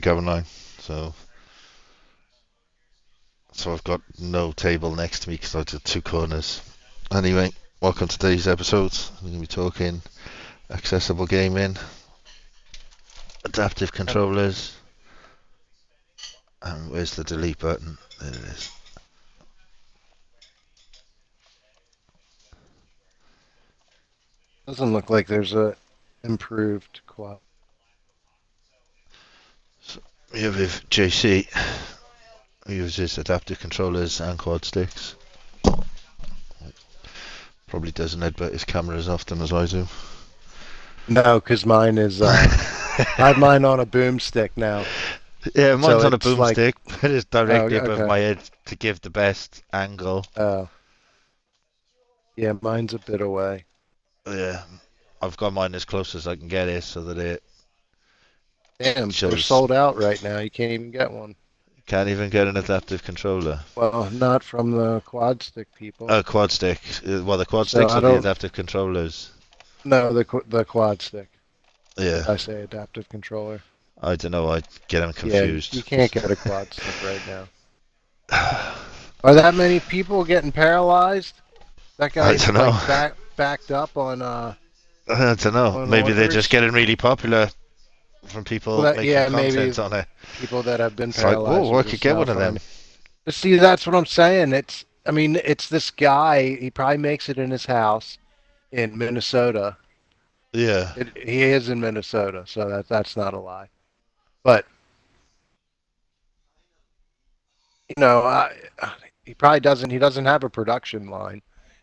haven't I? So I've got no table next to me because I did two corners. Anyway, welcome to today's episode. We're going to be talking accessible gaming, adaptive controllers, and where's the delete button? There it is. Doesn't look like there's a improved quad. So here with JC, who uses adaptive controllers and quad sticks. Probably doesn't headbutt his camera as often as I do. No, because mine is I have mine on a boomstick now. Yeah, So mine's on a it's like, boomstick, but it's oh, directly above okay. my head to give the best angle. Oh, yeah, mine's a bit away. Yeah, I've got mine as close as I can get it so that it Damn, they're shows. sold out right now. You can't even get one. Can't even get an adaptive controller. Well, not from the quad stick people. Oh, quad stick. Well, the quad So sticks I or the don't adaptive controllers? know the quad stick. Yeah, I say adaptive controller. I don't know. I get them Yeah, confused. you can't get a quad stick right now. Are that many people getting paralyzed? That I guy's don't know. like backed up I don't know. on Maybe they're just orders. getting really popular from Well, people making yeah, maybe content on it. people that have been It's like, paralyzed oh, are I could just get now one of them. finding. See, that's what I'm saying. I mean, it's this guy. He probably makes it in his house in Minnesota. Yeah, He is in Minnesota, so that's not a lie. But you know, he probably doesn't. He doesn't have a production line.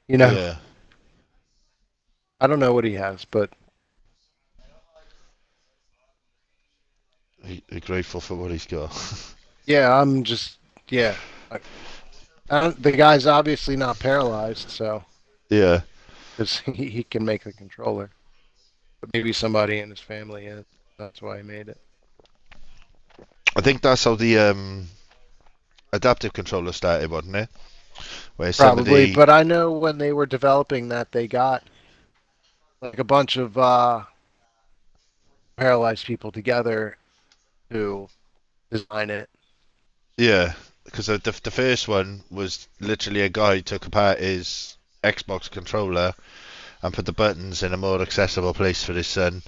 You know, yeah. I don't know what he has, but You're grateful for what he's got. yeah, I'm just yeah. The guy's obviously not paralyzed, so Yeah, because he can make the controller. But maybe somebody in his family is. That's why he made it. I think that's how the adaptive controller started, wasn't it? Where Probably, somebody, but I know when they were developing that, they got like a bunch of paralyzed people together to design it. yeah, because the first one was literally a guy who took apart his Xbox controller and put the buttons in a more accessible place for his son,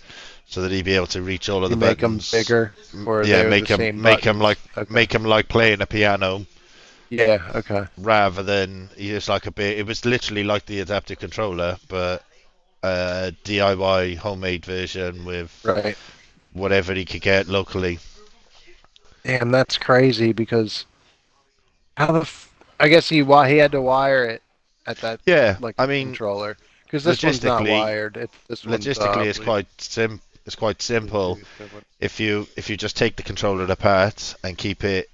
so that he'd be able to reach all of You the make them buttons. bigger, or Yeah, they're the same buttons. Okay. make him like playing a piano, Yeah. Okay. rather than he was like a bit. It was literally like the adaptive controller, but a DIY homemade version with Right. whatever he could get locally. Damn, that's crazy because how the I guess he had to wire it at that Yeah, like I mean, controller because this one's not logistically, wired. This one's logistically, it's quite simple. Bluetooth. If you just take the controller apart and keep it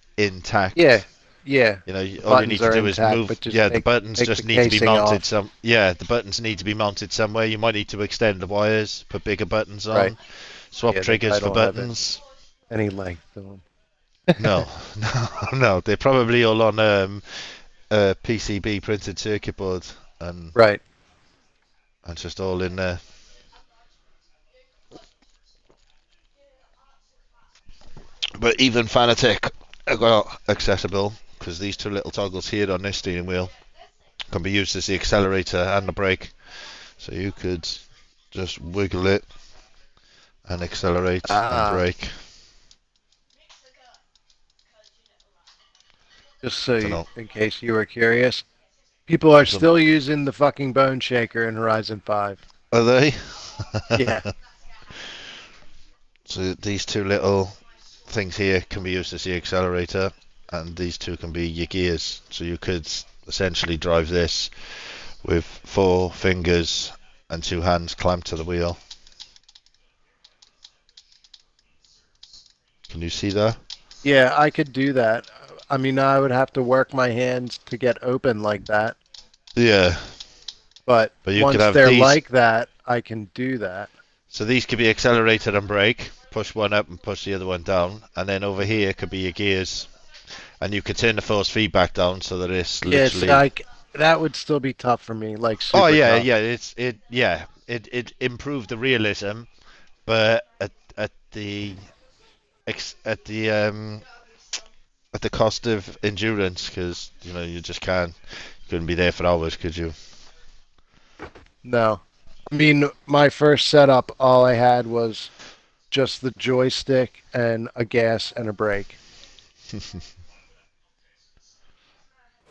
Yeah. intact, Yeah. you know, The all you need buttons to are do is intact, move. but just Yeah, the buttons take the just need to be casing mounted off. some. Yeah, the buttons need to be mounted somewhere. You might need to extend the wires, put bigger buttons Right. on, swap Yeah, they triggers probably for don't have buttons. any length to them. No, no, no. They're probably all on a PCB printed circuit board, Right. and just all in there. But even Fanatec are got accessible because these two little toggles here on this steering wheel can be used as the accelerator and the brake. So you could just wiggle it and accelerate and Ah, brake. just so Don't you, know. in case you were curious, people are Some still using the fucking Bone Shaker in Horizon 5. are they? Yeah. So these two little things here can be used as the accelerator, and these two can be your gears. So you could essentially drive this with four fingers and two hands clamped to the wheel. Can you see that? Yeah, I could do that. I mean, I would have to work my hands to get open like that, Yeah, but but you could once have they're these. like that, I can do that. So these could be accelerator and brake. Push one up and push the other one down, and then over here could be your gears, and you could turn the force feedback down so that it's Yeah, it's literally. like that would still be tough for me, like Oh super yeah, tough. yeah. It improved the realism, but at the at the cost of endurance, because you just can't. You couldn't be there for hours, could you? No. I mean, my first setup, all I had was just the joystick and a gas and a brake.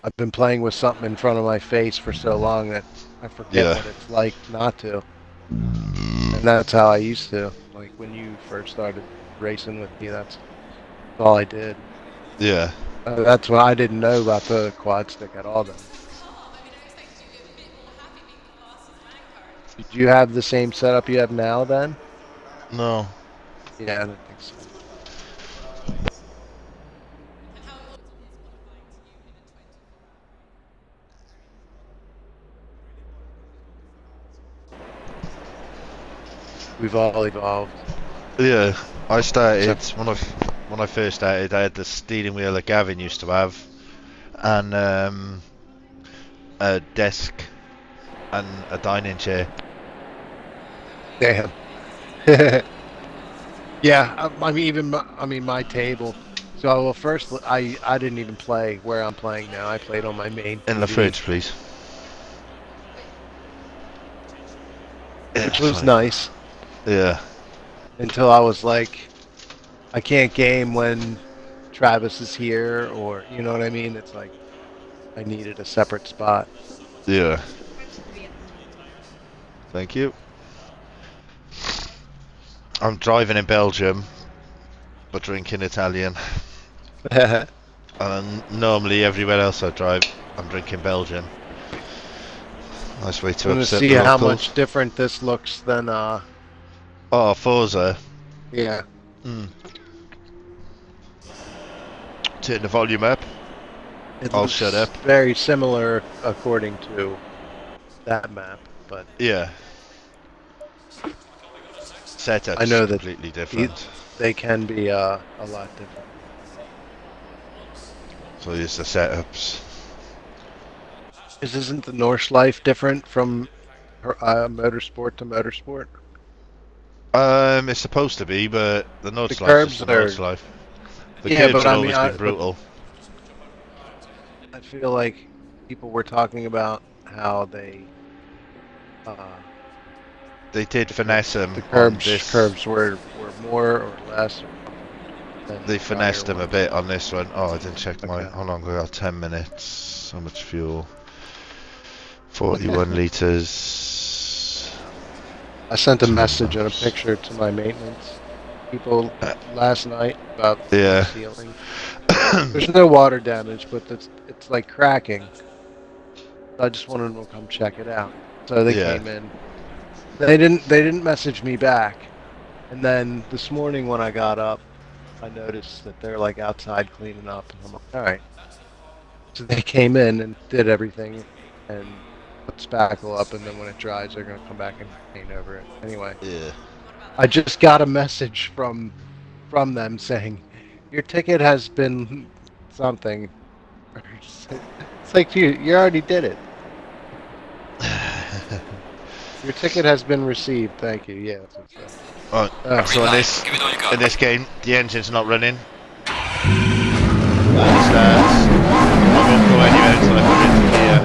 I've been playing with something in front of my face for so long that I forget Yeah, what it's like not to. And that's how I used to. Like when you first started racing with me, that's all I did. yeah. That's why I didn't know about the quad stick at all then. Did you have the same setup you have now then? No. Yeah, I don't think so. We've all evolved. Yeah, I started Except when I first started. I had the steering wheel that Gavin used to have, and a desk and a dining chair. damn. Yeah, I mean I mean my table. So well, first I didn't even play where I'm playing now. I played on my main In the TV, fridge, please. Yeah, which was sorry. nice Yeah, until I was like, I can't game when Travis is here, or you know what I mean. It's like I needed a separate spot. yeah. Thank you. I'm driving in Belgium, but drinking Italian. I'm And normally everywhere else I drive, I'm drinking Belgian. Nice way to gonna upset see the how locals. much different this looks than Oh, Forza. yeah. Mm. Turn the volume up. It I'll shut looks up. very similar according to that map, but Yeah. I Setup's know that completely the, different. they can be a lot different. So here's the setups. Isn't the Nordschleife different from motorsport to motorsport? It's supposed to be, but the The Nordschleife is curbs the are, Nordschleife. The yeah, curbs but have I mean, always been brutal. I feel like people were talking about how uh, They did the finesse curbs, them the on curbs, this. curbs were more or less or something than They the prior finessed them a ones. bit on this one. Oh, I didn't check my. Okay. How long we got? 10 minutes. How much fuel? 41 litres. I sent a Twin message and a maps. picture to my maintenance people Uh, last night about my yeah. ceiling. There's no water damage, but it's like cracking. I just wanted them to come check it out. So they yeah. came in. They didn't message me back. And then this morning when I got up, I noticed that they're like outside cleaning up, and I'm like, all right. So they came in and did everything, and put spackle up, and then when it dries, they're gonna come back and paint over it. Anyway, Yeah. I just got a message from them saying your ticket has been something. It's like you already did it. Your ticket has been received. Thank you. Yeah, that's what it said. Right. Oh, So in this game, the engine's not running. When it starts, I won't go anywhere until I put it into gear,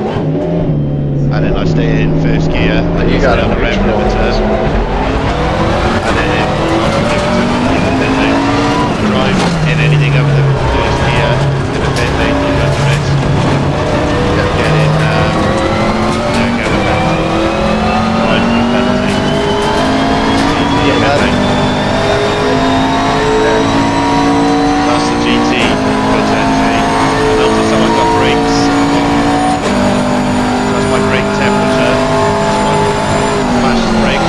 and then I stay in first gear, and you I got stay a on the rev neutral on limiter, this one. and then it then I drive in anything over the first gear in the pit lane, you run the risk of getting get a penalty, driving a penalty, GT Yeah, pit lane. that line there. That's the GT pit entry, and notice how I got brakes. That's my brake temperature. That's my fast brake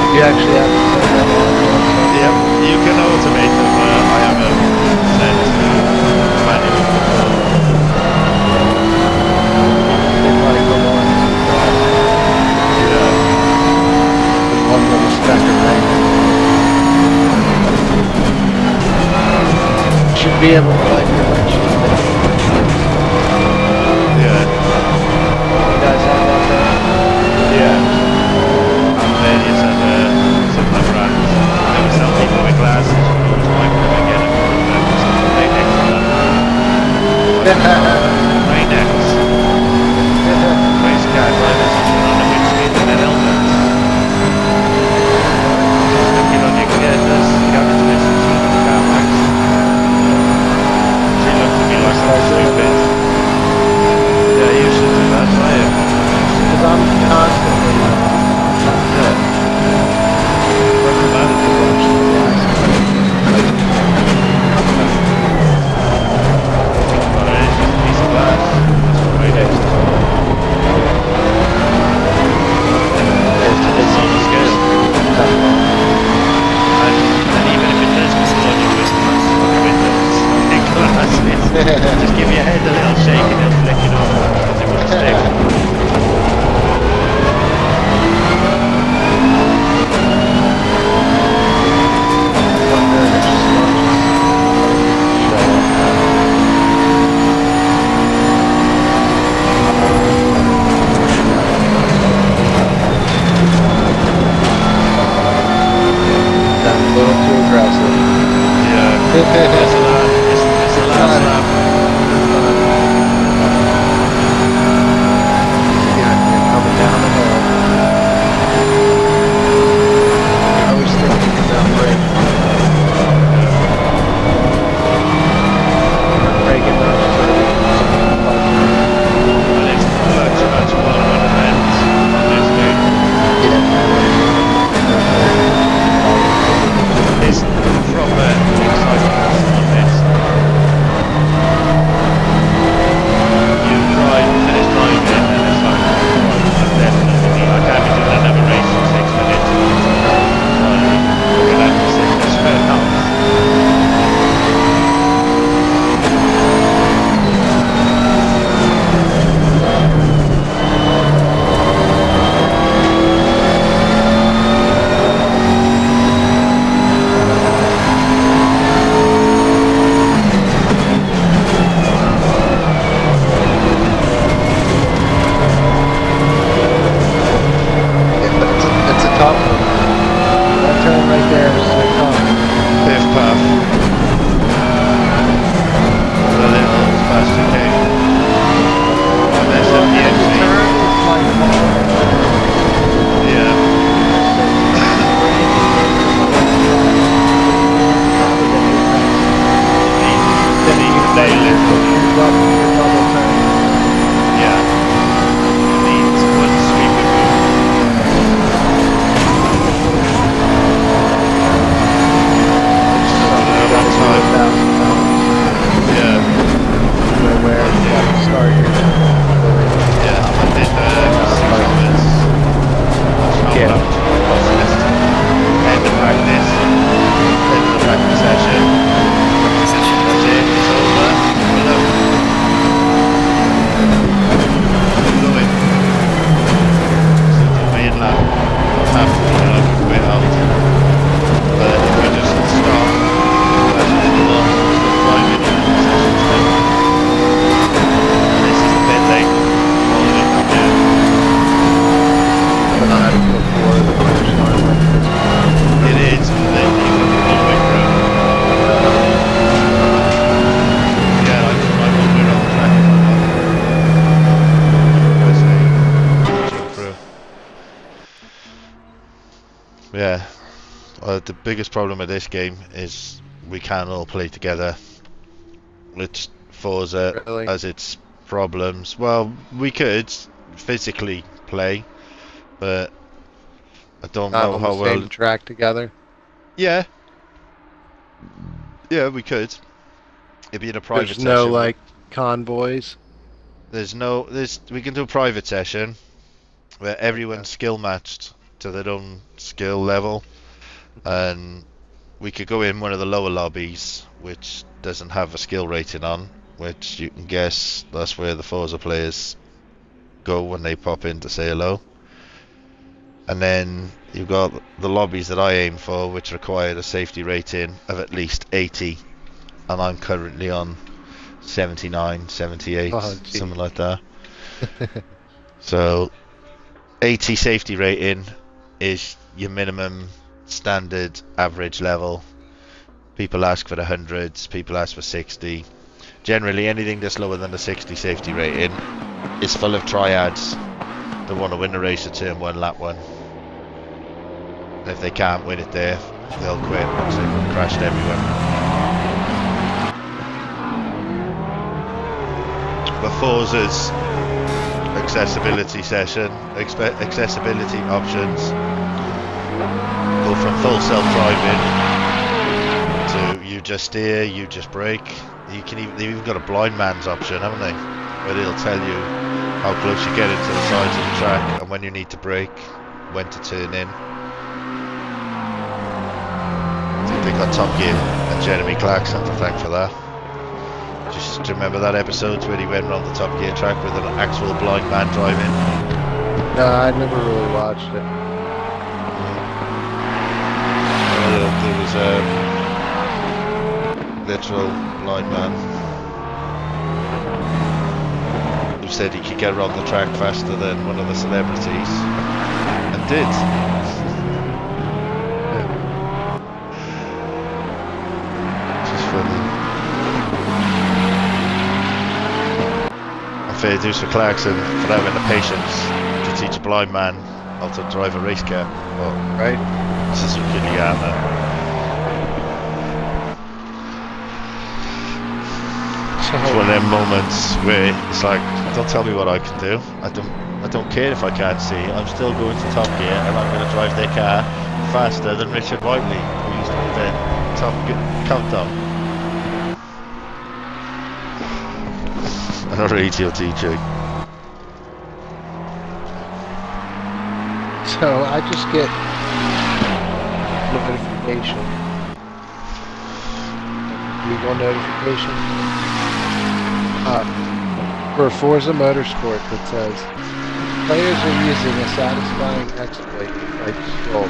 You actually have to turn that on. Yep, you can automate them. I have a set manual control. They probably come on too fast. Yeah. With one little speck of rain. Should be able to like eventually make it. Yeah. You guys have that there? Yeah. And then you said some other brands. They would sell people with glasses. You always wipe them again and put them right next to them. Right next. Race car drivers sitting on the windscreen with their helmets. Just looking on your there's cabin distance from the car max. She looked to me like I'm stupid. Yeah, you should do that, try it. Because I'm constantly just give your head a little shake and it'll flick it off because it wouldn't stick. It's a last lap. the biggest problem with this game is we can't all play together. Which Forza Really? has its problems. Well, we could physically play, but I don't Not know on how the well. same track together. Yeah, yeah, we could. It'd be in a private There's no session. like convoys. We can do a private session where everyone's Okay. skill matched to their own skill level, and we could go in one of the lower lobbies, which doesn't have a skill rating on, which you can guess that's where the Forza players go when they pop in to say hello. And then you've got the lobbies that I aim for, which require a safety rating of at least 80, and I'm currently on 79, 78, Oh, gee. something like that. So 80 safety rating is your minimum standard average level. People ask for the hundreds, people ask for 60. Generally, anything that's lower than the 60 safety rating is full of triads that want to win the race at turn 1, lap 1. And if they can't win it there, they'll quit once they've crashed everyone. But Forza's accessibility session, accessibility options go from full self-driving to you just steer, you just brake. They've even got a blind man's option, haven't they? Where they'll tell you how close you get into the sides of the track and when you need to brake, when to turn in. I think they got Top Gear and Jeremy Clarkson to thank for that. Just remember that episode where he went around the Top Gear track with an actual blind man driving? No, I never really watched it. There was a literal blind man who said he could get around the track faster than one of the celebrities, and did. Which is funny. And fair dues for Clarkson for having the patience to teach a blind man how to drive a race car. Well, Right? Suzuki Liana. It's one of them moments where it's like, don't tell me what I can do. I don't care if I can't see. I'm still going to Top Gear, and I'm going to drive their car faster than Richard Whiteley, who used to invent Top Gear Countdown. And a radio DJ. So I just get notification. Google notification. For Forza Motorsport that says players are using a satisfying exploit to fight Stroll.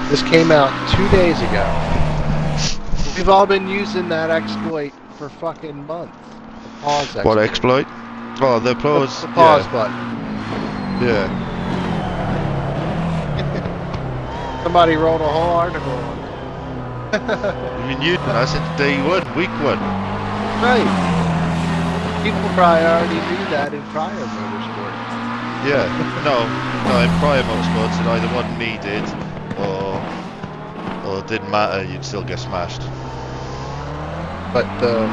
This came out 2 days ago. We've all been using that exploit for fucking months. The pause exploit. What exploit? Oh, the pause. The pause button. Yeah. Somebody wrote a whole article on it. You've been using that since day 1, week 1. Right. People probably already knew that in prior motorsports. Yeah. No, in prior motorsports it either wasn't needed or it didn't matter, you'd still get smashed. But the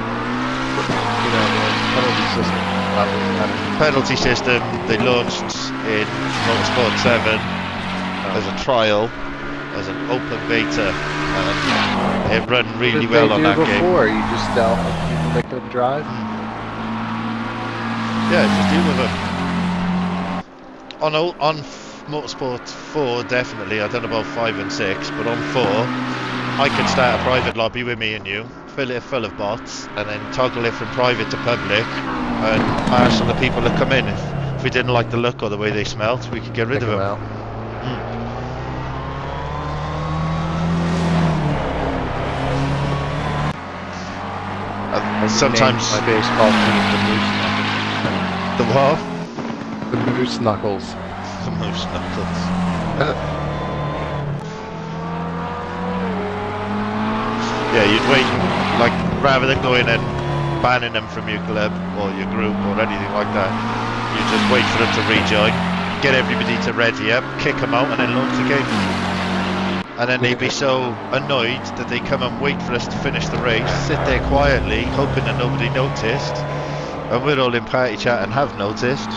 penalty system probably matters. Penalty system they launched in Motorsport 7 as a trial, as an open beta, and it ran really well on that game. Before you just dealt with people that couldn't drive. Yeah, just deal with them. On Motorsport 4, definitely. I don't know about 5 and 6, but on 4, I could start a private lobby with me and you, fill it full of bots, and then toggle it from private to public, and ask the people that come in. If we didn't like the look or the way they smelt, we could get rid of them. Out. Sometimes my baseball team the Moose Knuckles. the what? The Moose Knuckles. The Moose Knuckles. Yeah, you'd wait, like, rather than going and banning them from your club or your group or anything like that, you just wait for them to rejoin, get everybody to ready up, kick them out, and then launch the game. And then they'd be so annoyed that they come and wait for us to finish the race, sit there quietly, hoping that nobody noticed. And we're all in party chat and have noticed.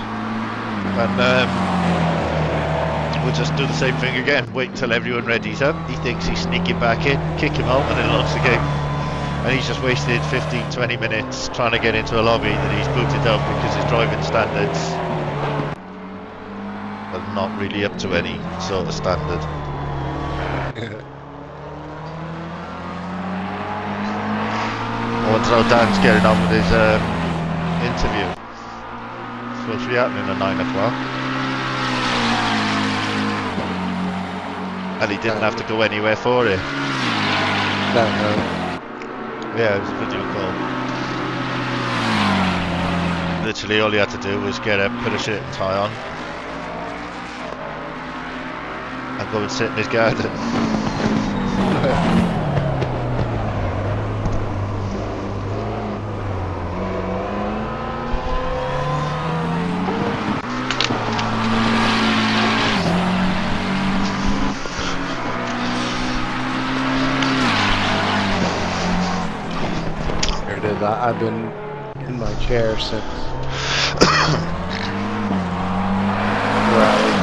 And we'll just do the same thing again. Wait until everyone ready's up. He thinks he's sneaking back in, kick him out, and then launch the game. And he's just wasted 15, 20 minutes trying to get into a lobby that he's booted out because his driving standards are not really up to any sort of standard. I wonder how Dan's getting on with his interview. It's supposed to be happening at 9 o'clock. And he didn't have to go anywhere for it. No. Yeah, it was a video call. Literally all he had to do was get up, put a shirt and tie on, and go and sit in his garden. There it is. I've been in my chair since 4 hours.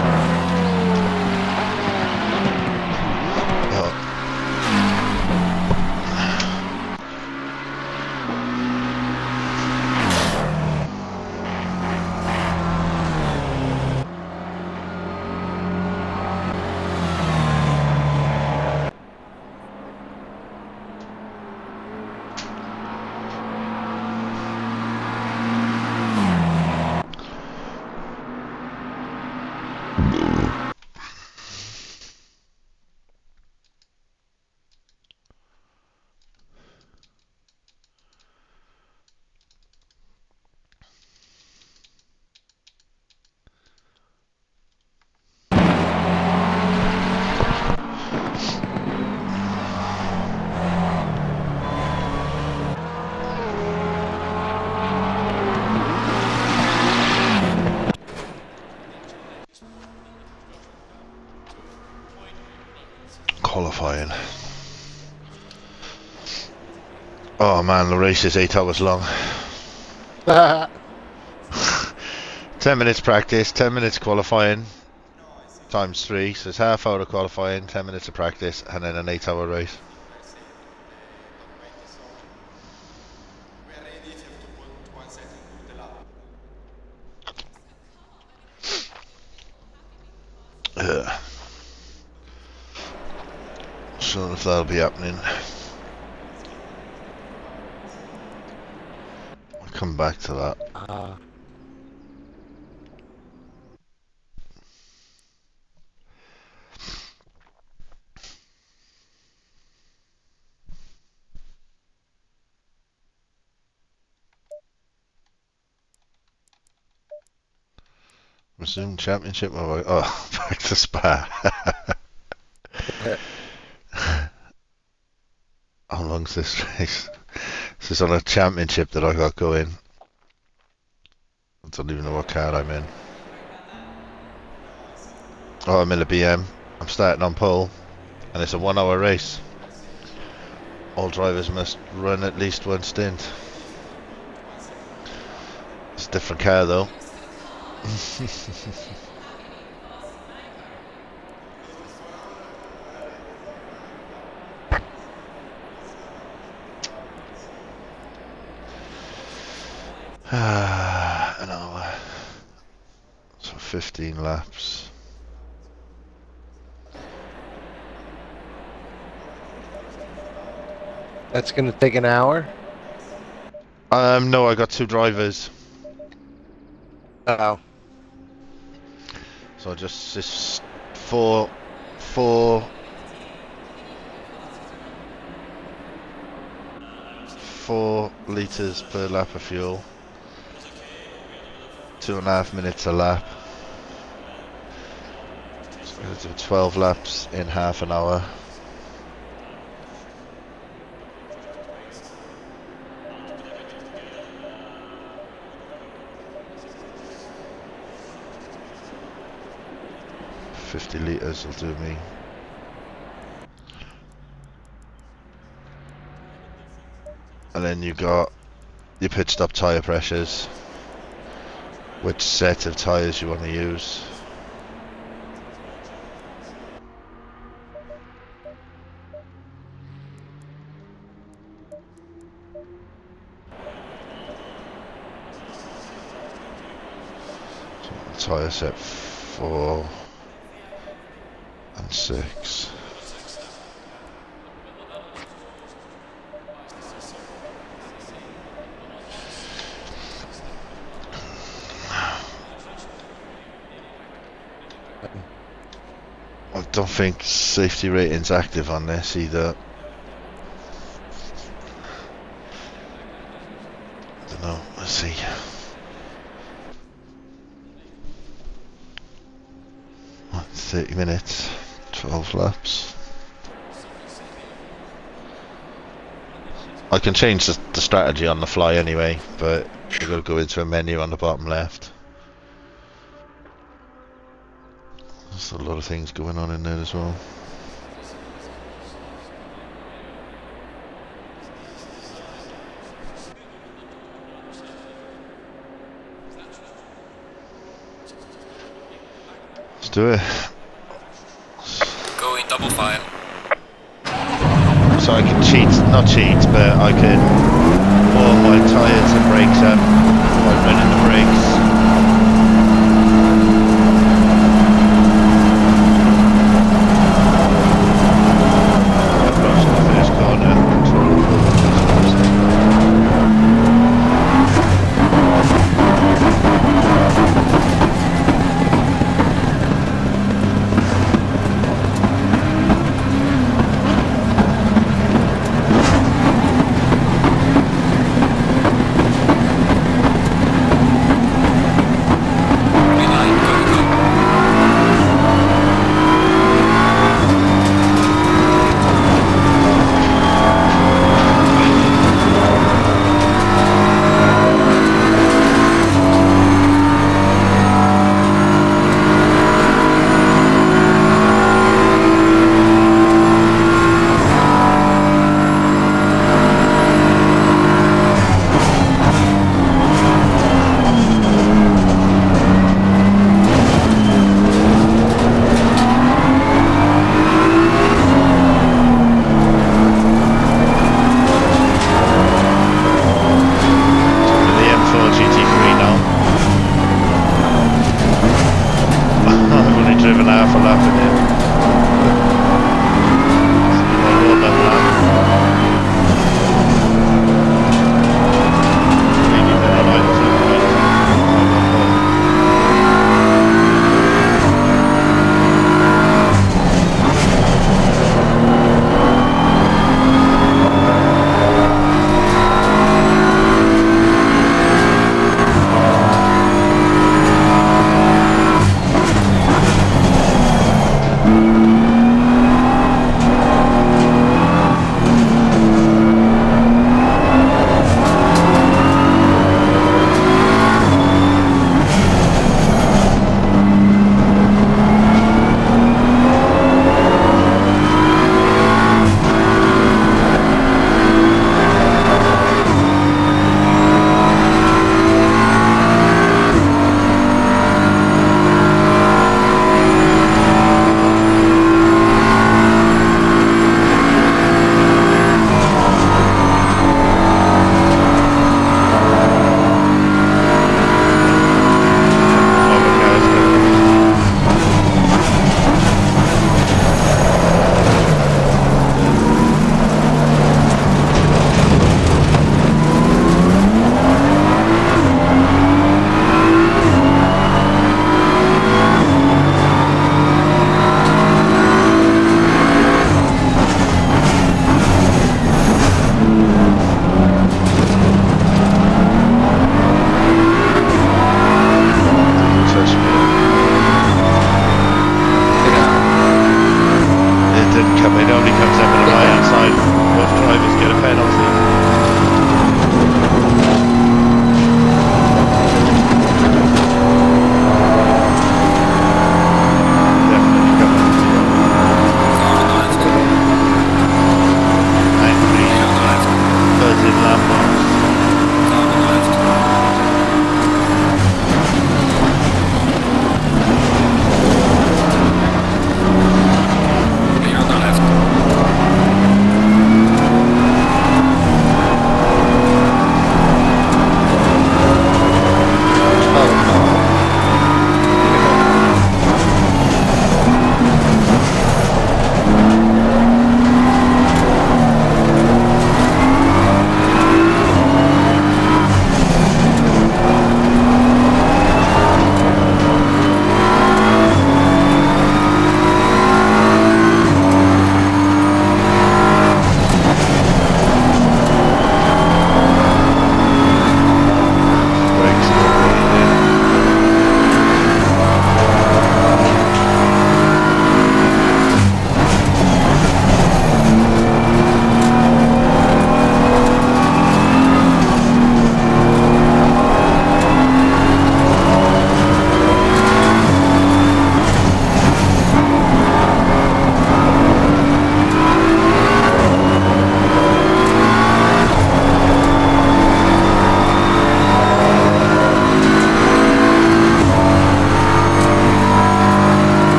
Qualifying. Oh man, the race is 8 hours long. 10 minutes practice, 10 minutes qualifying, times 3, so it's half hour of qualifying, 10 minutes of practice, and then an 8-hour race. So if that'll be happening. I'll come back to that. Resume championship. Oh, back to Spa. How long's this race? This is on a championship that I got going. I don't even know what car I'm in. Oh, I'm in a BM. I'm starting on pole, and it's a 1-hour race. All drivers must run at least one stint. It's a different car though. An hour. So 15 laps. That's gonna take an hour? No, I got 2 drivers. Oh. So just 4 litres per lap of fuel. 2.5 minutes a lap. So I'm going to do 12 laps in half an hour. .50 litres will do me. then you got your pit stop tyre pressures, which set of tyres you want to use. So tyre set 4 and 6. I don't think safety rating's active on this either. Don't know, let's see. What, 30 minutes, 12 laps. I can change the strategy on the fly anyway, but you've got to go into a menu on the bottom left. There's a lot of things going on in there as well. Let's do it. Go in double file. So I can cheat, not cheat, but I can warm my tyres and brakes up while running the brakes.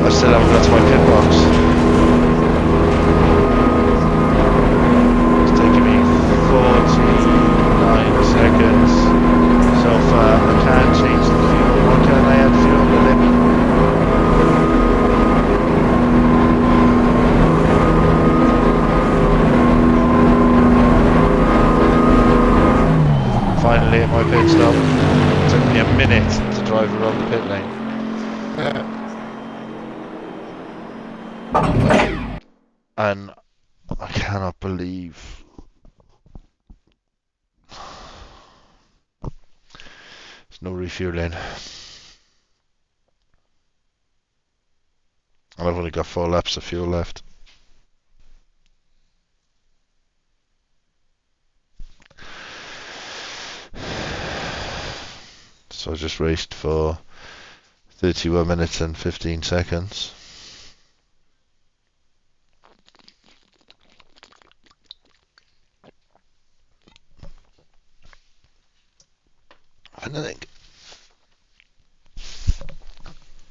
I still haven't got to my pit box. It's taking me 49 seconds so far. I can't change the fuel. Why can't I add fuel to it? Finally at my pit stop. It took me a minute to drive around the pit lane. And I cannot believe there's no refueling. And I've only got 4 laps of fuel left. So I just raced for 31 minutes and 15 seconds. And I think,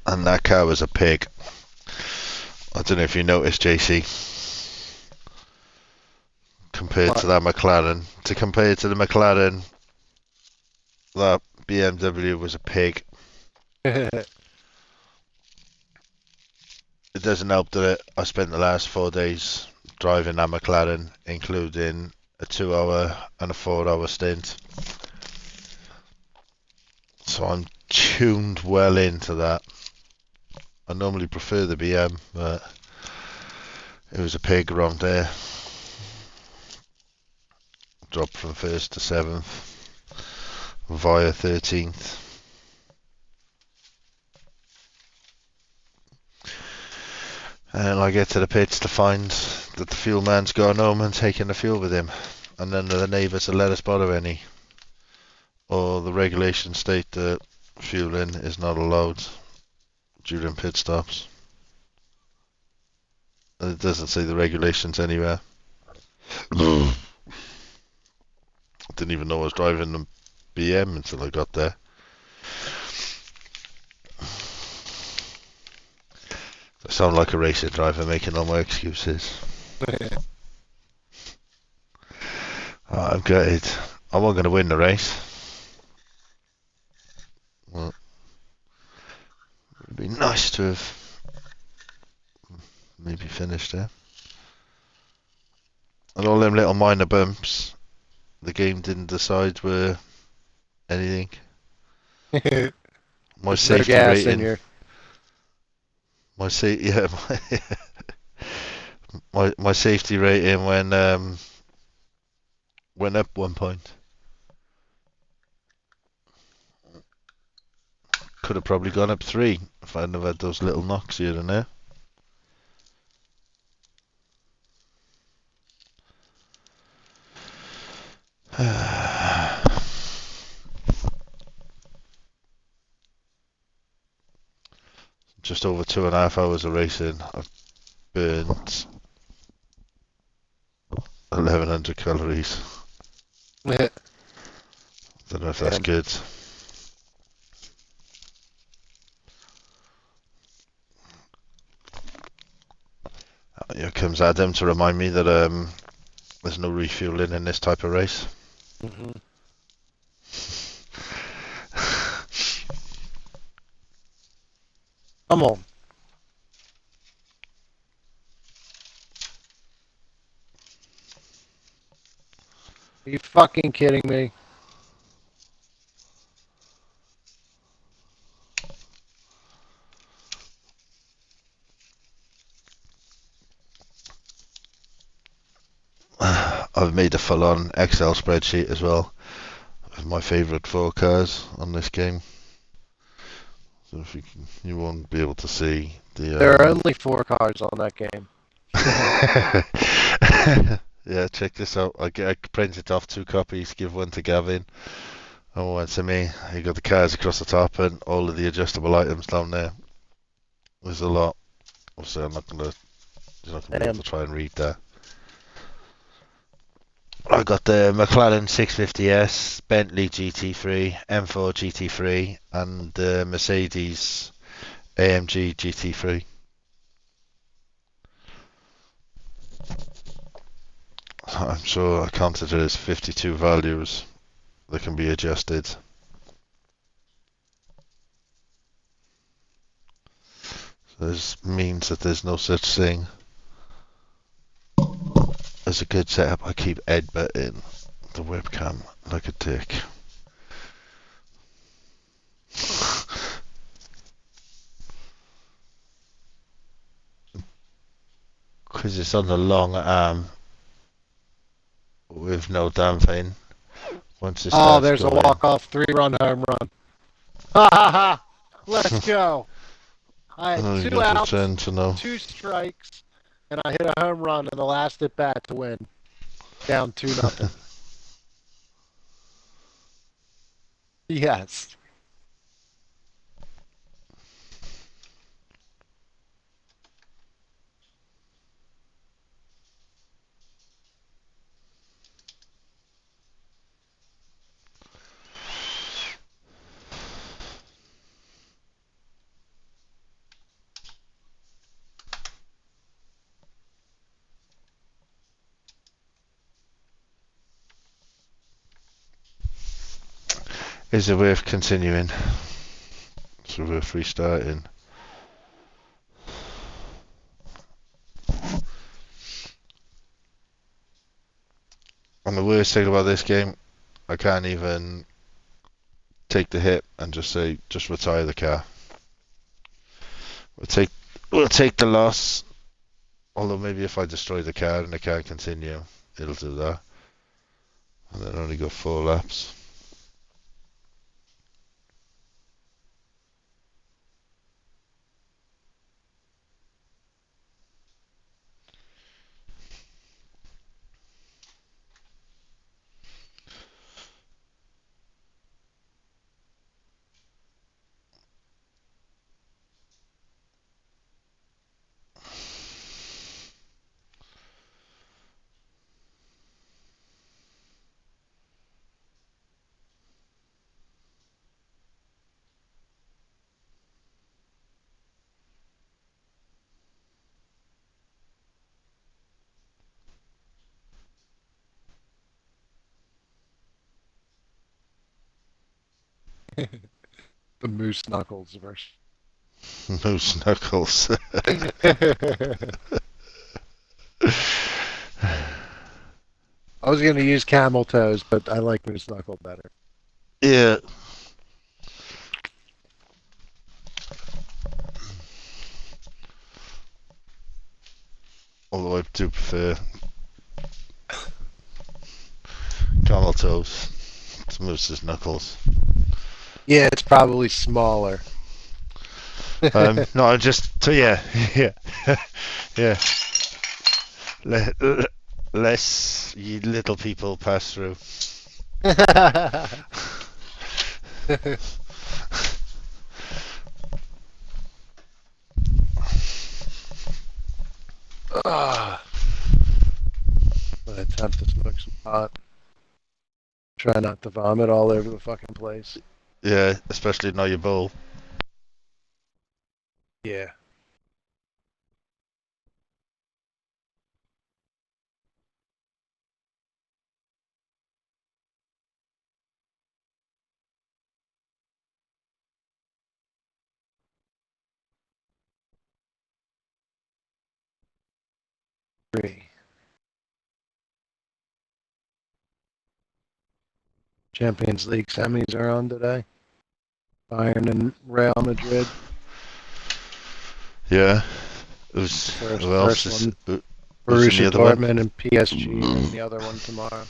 and that car was a pig. I don't know if you noticed, JC, compared to that McLaren. To compare to the McLaren, that BMW was a pig. It doesn't help that I spent the last 4 days driving that McLaren, including a 2-hour and a 4-hour stint. So I'm tuned well into that. I normally prefer the BM, but it was a pig around there. Dropped from 1st to 7th via 13th. And I get to the pits to find that the fuel man's gone home and taken the fuel with him. And then the neighbours will let us borrow any. Or the regulations state that fueling is not allowed during pit stops. And it doesn't say the regulations anywhere. Didn't even know I was driving the BM until I got there. I sound like a racing driver making all my excuses. I'm gutted. I wasn't going to win the race. Well, it would be nice to have maybe finished there. And all them little minor bumps, the game didn't decide were anything. My safety rating. My safety rating went up 1 point. Could have probably gone up 3 if I hadn't have had those little knocks here and there. Just over 2.5 hours of racing. I've burnt 1,100 calories. Don't know if that's good. Here comes Adam to remind me that there's no refueling in this type of race. Come on. Are you fucking kidding me? I've made a full-on Excel spreadsheet as well of my favourite 4 cars on this game. So if you won't be able to see the. There are only 4 cars on that game. Yeah, check this out. I printed off 2 copies, give one to Gavin and one to me. You got the cars across the top and all of the adjustable items down there. There's a lot. Obviously, you're not gonna be able to try and read that. I got the McLaren 650S, Bentley GT3, M4 GT3, and the Mercedes AMG GT3. I'm sure I counted it as 52 values that can be adjusted. This means that there's no such thing as a good setup. I keep headbutting the webcam like a dick. Because it's on the long arm with no damping. Once it Oh, starts there's going, a walk-off 3-run home run. Ha ha ha! Let's go. I had you 2 got the outs, trend to know. 2 strikes, and I hit a home run in the last at bat to win. Down 2-0. Yes. Is it worth continuing? Is it worth restarting? And the worst thing about this game, I can't even take the hit and just say, just retire the car. We'll take the loss. Although maybe if I destroy the car and the car continue, it'll do that. And then only go 4 laps. The Moose Knuckles version. Moose Knuckles. I was going to use Camel Toes, but I like Moose Knuckle better. Yeah. Although I do prefer Camel Toes to Moose's Knuckles. Yeah, it's probably smaller. No, I just so yeah, yeah, yeah. Less you little people pass through. I'm gonna attempt to smoke some pot. Try not to vomit all over the fucking place. Yeah, especially now your bowl. Yeah. Three. Champions League semis are on today. Bayern and Real Madrid. Yeah. Who's First, who else first is one, who's in the Borussia other one? Dortmund and PSG, and the other one tomorrow.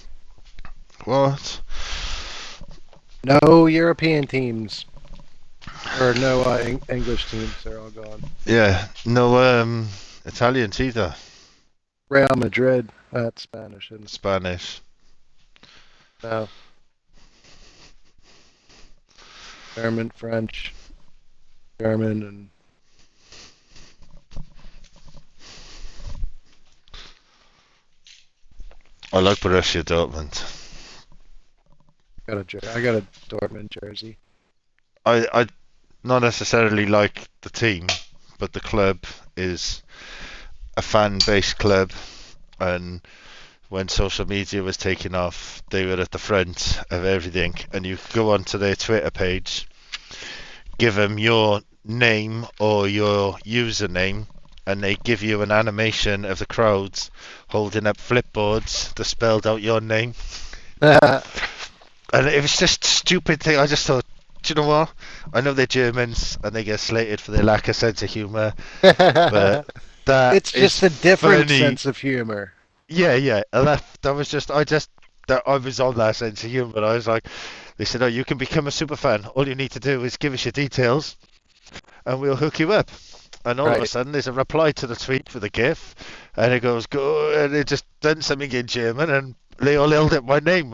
What? No European teams. Or no English teams. They're all gone. Yeah, no Italians either. Real Madrid. That's Spanish, isn't it? Spanish. No. German, French, German, and I like Borussia Dortmund. I got a Dortmund jersey. I not necessarily like the team, but the club is a fan-based club, and when social media was taking off, they were at the front of everything, and you go onto their Twitter page, give them your name or your username, and they give you an animation of the crowds holding up flipboards that spelled out your name. And it was just stupid thing. I just thought, do you know what? I know they're Germans and they get slated for their lack of sense of humour, but that It's is just a different funny. sense of humor. Yeah, yeah. And that was just, that I was on that sense of humour. I was like, they said, oh, you can become a super fan. All you need to do is give us your details and we'll hook you up. And all of a Right. sudden, there's a reply to the tweet with a GIF, and it goes, go, and it just done something in German, and they all yelled at my name.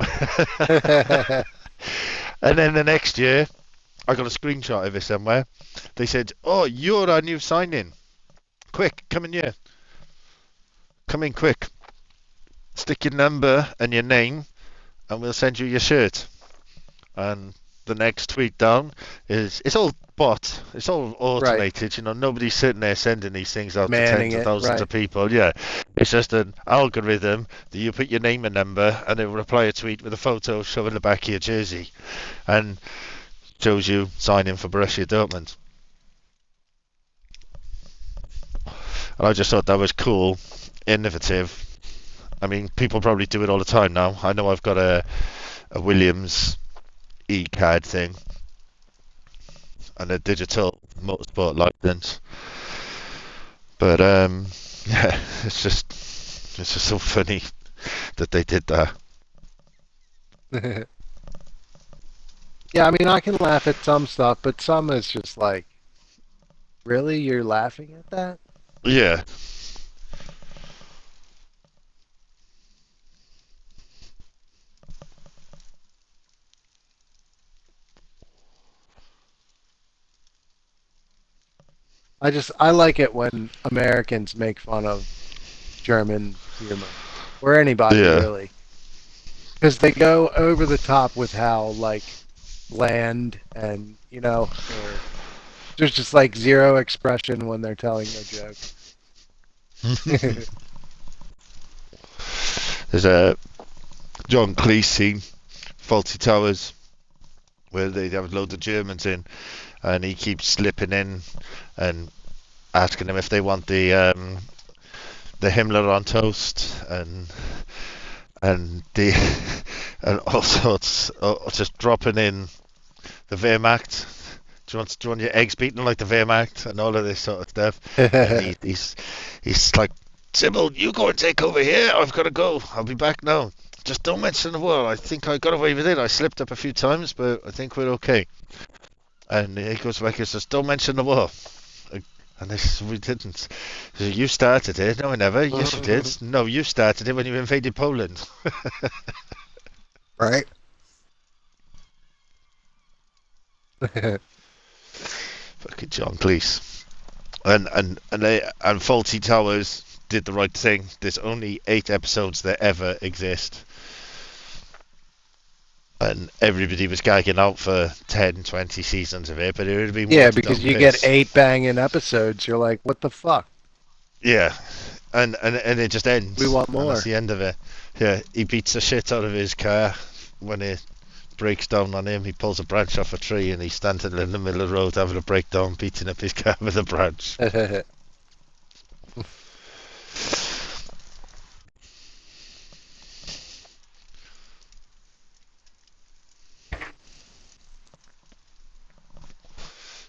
And then the next year, I got a screenshot of it somewhere. They said, oh, you're our new sign-in. Quick, come in here. Come in quick. Stick your number and your name, and we'll send you your shirt. And the next tweet down is, it's all bot, it's all Right. automated. Nobody's sitting there sending these things out to Manning tens of it. thousands Right. of people. Yeah, it's just an algorithm that you put your name and number, and it will reply a tweet with a photo showing the back of your jersey, and shows you signing for Borussia Dortmund. And I just thought that was cool, innovative. I mean, people probably do it all the time now. I know I've got a Williams e-card thing and a digital motorsport license. But yeah, it's just so funny that they did that. Yeah, I mean, I can laugh at some stuff, but some is just like, really? You're laughing at that? Yeah, I like it when Americans make fun of German humor, or anybody yeah. really, because they go over the top with how like bland and or there's just like zero expression when they're telling their jokes. There's a John Cleese scene, Faulty Towers, where they have loads of Germans in, and he keeps slipping in and asking them if they want the Himmler on toast and the and all sorts, just dropping in the Wehrmacht. Do you want your eggs beaten like the Wehrmacht and all of this sort of stuff? And he's like, Sybil, you go and take over here. I've got to go. I'll be back now. Just don't mention the war. I think I got away with it. I slipped up a few times, but I think we're okay. And he goes back and says, don't mention the war. And they says, we didn't. He says, you started it. No, I never. Yes, you did. No, you started it when you invaded Poland. Right. Fucking John Cleese. And Faulty Towers did the right thing. There's only 8 episodes that ever exist. And everybody was gagging out for 10, 20 seasons of it, but it would have been Yeah, watered down because you get piss. 8 banging episodes. You're like, what the fuck? Yeah, and it just We ends, want and that's more. the end of it. Yeah, he beats the shit out of his car when it breaks down on him. He pulls a branch off a tree, and he's standing in the middle of the road having a breakdown, beating up his car with a branch.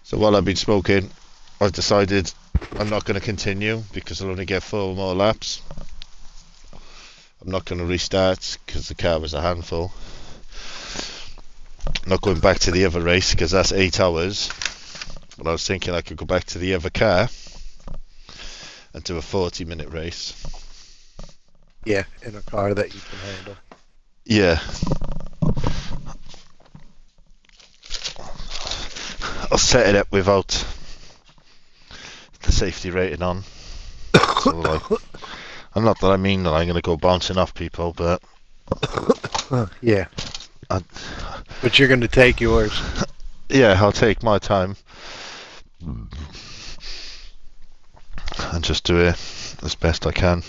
So while I've been smoking, I've decided I'm not going to continue because I'll only get 4 more laps. I'm not going to restart because the car was a handful. I'm not going back to the other race because that's 8 hours. But I was thinking I could go back to the other car and do a 40-minute race. Yeah, in a car that you can handle. Yeah. I'll set it up without the safety rating on. So like, I'm not that I mean that I'm going to go bouncing off people, but Yeah, I, but you're going to take yours. yeah, I'll take my time and just do it as best I can.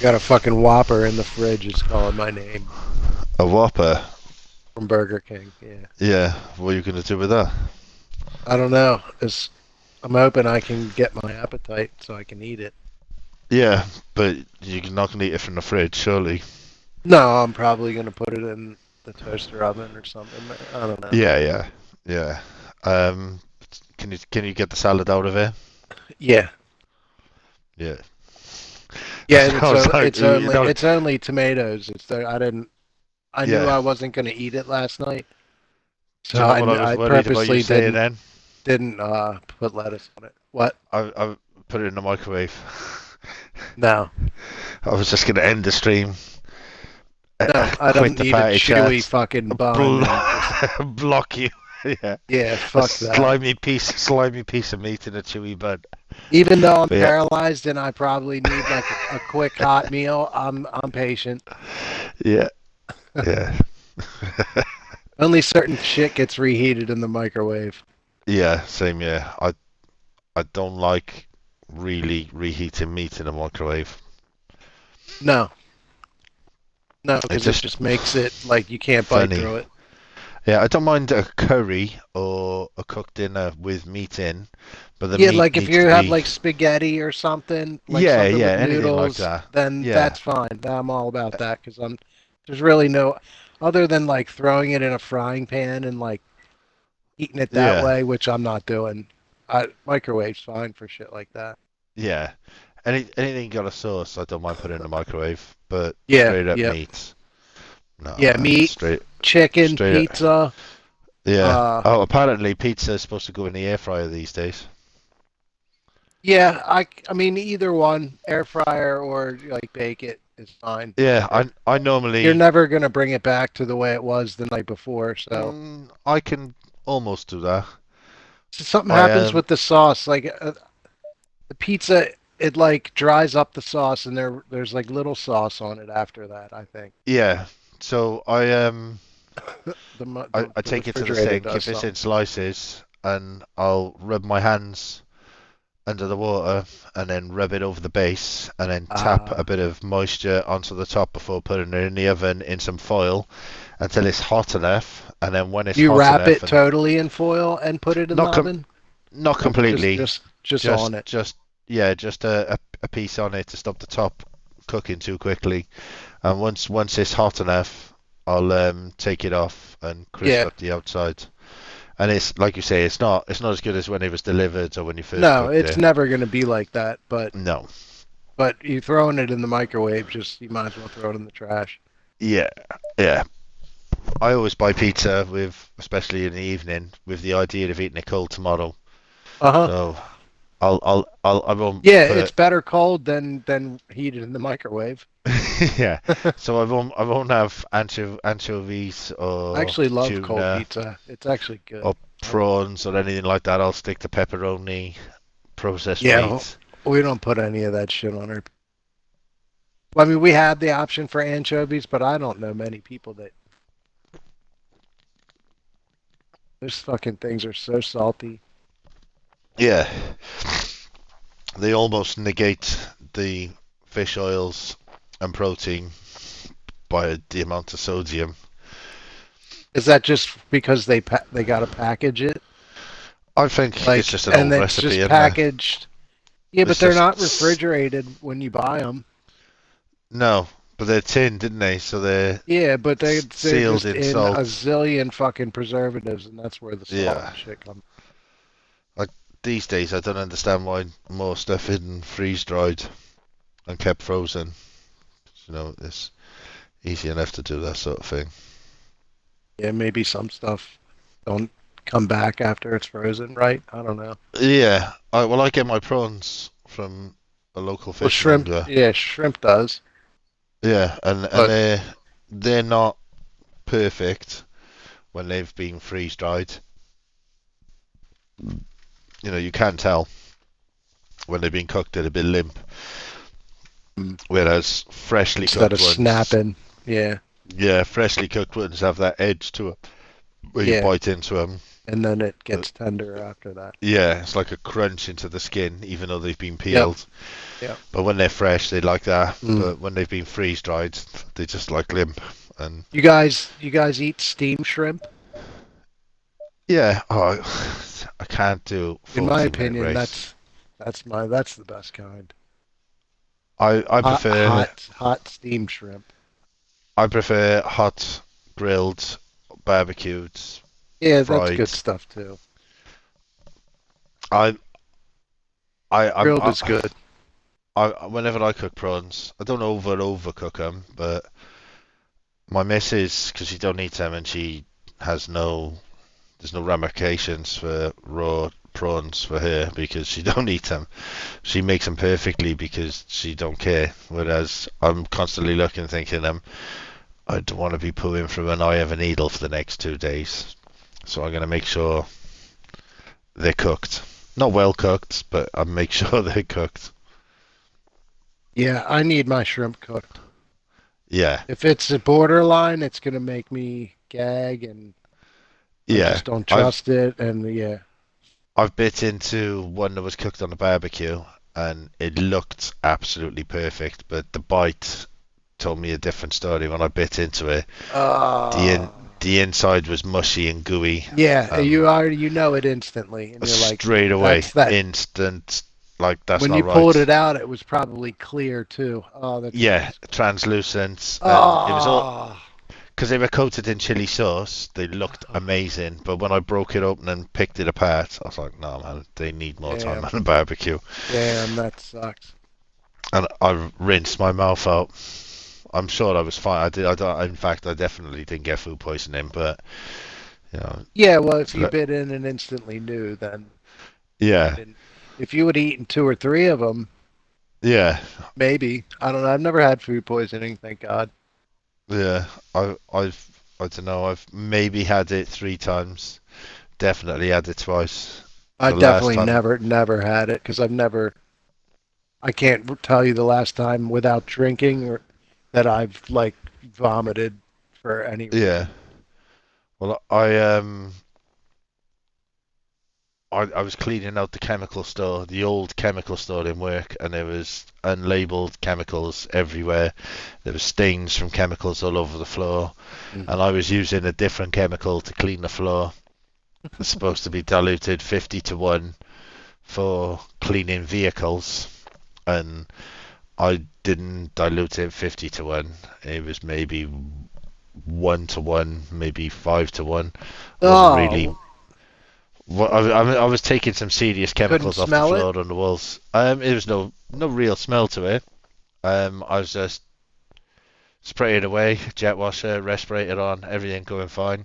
Got a fucking Whopper in the fridge. It's calling my name A Whopper. from Burger King. Yeah. Yeah. What are you gonna do with that? I don't know. I'm hoping I can get my appetite so I can eat it. Yeah, but you're not gonna eat it from the fridge, surely. No, I'm probably gonna put it in the toaster oven or something. I don't know. Yeah, yeah, yeah. Um, can you get the salad out of it? Yeah. Yeah. Yeah, and I was like, it's only tomatoes. I didn't. I knew yeah. I wasn't gonna eat it last night, Do so you know what I was I worried about you purposely saying then? didn't put lettuce on it. What? I put it in the microwave. No, I was just gonna end the stream, no, I quit don't the need a party chewy chat, fucking bun and just block you. Yeah, yeah, a fuck that. slimy piece of meat in a chewy bun. Even though I'm But yeah, paralyzed and I probably need like a quick hot meal, I'm patient. yeah, yeah, Only certain shit gets reheated in the microwave. yeah. Same. Yeah, I don't like really reheating meat in a microwave. No, no, It because it just just makes it like you can't bite funny. through it. Yeah, I don't mind a curry or a cooked dinner with meat in, but the Yeah, meat like if needs you to have be. like spaghetti or something, like Yeah, something yeah, with anything like noodles, that. then Yeah, that's fine. I'm all about that because there's really no other than like throwing it in a frying pan and like eating it that yeah, way, which I'm not doing. Microwave's fine for shit like that. yeah. Anything got a sauce, I don't mind putting in the microwave, but Yeah, straight up yep. meat, no Yeah, man, meat, chicken, straight up. pizza. Yeah. Uh, Oh, apparently pizza is supposed to go in the air fryer these days. yeah, I mean either one, air fryer or like bake it is fine. Yeah, I You're normally, never gonna bring it back to the way it was the night before, so. I can almost do that. Something I happens with the sauce. Like the pizza, it like dries up the sauce, and there's like little sauce on it after that. I think Yeah. So I the take it to the refrigerator sink does if it's something. in slices, and I'll rub my hands under the water and then rub it over the base and then tap Uh, a bit of moisture onto the top before putting it in the oven in some foil until it's hot enough. And then when it's you hot wrap enough, it and totally in foil and put it in the not oven. not No, completely, just on it. just yeah, just a piece on it to stop the top cooking too quickly. And once it's hot enough, I'll take it off and crisp Yeah. up the outside. And it's like you say, it's not as good as when it was delivered or when you first No, cooked it's it. never gonna be like that. No. But you throwing it in the microwave, just you might as well throw it in the trash. Yeah, yeah. I always buy pizza with, especially in the evening, with the idea of eating it cold tomorrow. Uh huh. So I won't Yeah, it's put, better cold than heated in the microwave. yeah. So I won't have anchovies I or actually love cold tuna pizza. It's actually good. or prawns or anything like that. I'll stick to pepperoni, processed Yeah, meat. we don't put any of that shit on our. I mean, we had the option for anchovies, but I don't know many people that. Those fucking things are so salty. Yeah, they almost negate the fish oils and protein by the amount of sodium. Is that just because they gotta package it I think it's like, just an and old it's recipe, just isn't it? packaged? Yeah, but It's they're just not refrigerated when you buy them. no, but they're tinned, didn't they? So they're Yeah, but they're sealed just in in a salt. zillion fucking preservatives, and that's where the salt Yeah. and shit comes. Like these days, I don't understand why more stuff isn't freeze dried and kept frozen. It's easy enough to do that sort of thing. Yeah, maybe some stuff don't come back after it's frozen, right? I don't know. Yeah. I get my prawns from a local Well, shrimp, fishmonger. yeah, shrimp does, Yeah, and but they're not perfect when they've been freeze dried. You can tell when they've been cooked; they're a bit limp. mm, Whereas freshly instead cooked of ones, snapping, yeah, yeah, freshly cooked ones have that edge to it. where you Yeah, bite into them. and then it gets tender after that. Yeah, it's like a crunch into the skin, even though they've been Yep. peeled. Yep. But when they're fresh, they like that. Mm. But when they've been freeze dried, they just like limp. And You guys eat steam shrimp? yeah, oh, I can't do In my 40-minute opinion, race. that's the best kind. I Hot, prefer hot, hot steamed shrimp. hot, grilled, barbecued, Yeah, that's fried. good stuff too. I I I'm Grilled is good. whenever I cook prawns, I don't overcook them, but my missus, because she don't eat them, and she has there's no ramifications for raw prawns for her because she don't eat them. She makes them perfectly because she don't care. Whereas I'm constantly looking, thinking, I don't want to be pulling through an eye of a needle for the next 2 days. So I'm gonna make sure they're cooked. Not well cooked, but I make sure they're cooked. Yeah, I need my shrimp cooked. Yeah, If it's a borderline, it's gonna make me gag, and I yeah. just don't I've trust it. And yeah, I've bit into one that was cooked on a barbecue, and it looked absolutely perfect, but the bite told me a different story when I bit into it. The uh, in, the inside was mushy and gooey, yeah, and you know it instantly, and you're like, straight away, that's that. instant, like that's When not you pulled right. it out, it was probably clear too. Oh, that's Yeah, nice. translucent, and it was all Oh, because they were coated in chili sauce. They looked amazing, but when I broke it open and picked it apart, I was like, no man, they need more time damn, on the barbecue. damn, that sucks. And I rinsed my mouth out. I'm sure I was fine. I did. In fact, I definitely didn't get food poisoning. But you know, Yeah, well, if you look, bit in and instantly knew, then you yeah, didn't. If you would have eaten two or three of them, yeah, maybe. I don't know. I've never had food poisoning, thank God. yeah. I don't know. I've maybe had it 3 times. Definitely had it twice. I The last definitely time, never had it because I've never. I can't tell you the last time without drinking or that I've like vomited for any yeah. reason. Well, I was cleaning out the chemical store, the old chemical store in work, and there was unlabeled chemicals everywhere. There were stains from chemicals all over the floor, Mm. and I was using a different chemical to clean the floor. It's supposed to be diluted 50 to 1 for cleaning vehicles, and I didn't dilute it 50 to 1. It was maybe 1 to 1, maybe 5 to 1. I wasn't really. Oh, Well, I was taking some serious couldn't chemicals off the smell it? floor on the walls. It was no real smell to it. I was just spraying away, jet washer, respirator on, everything going fine.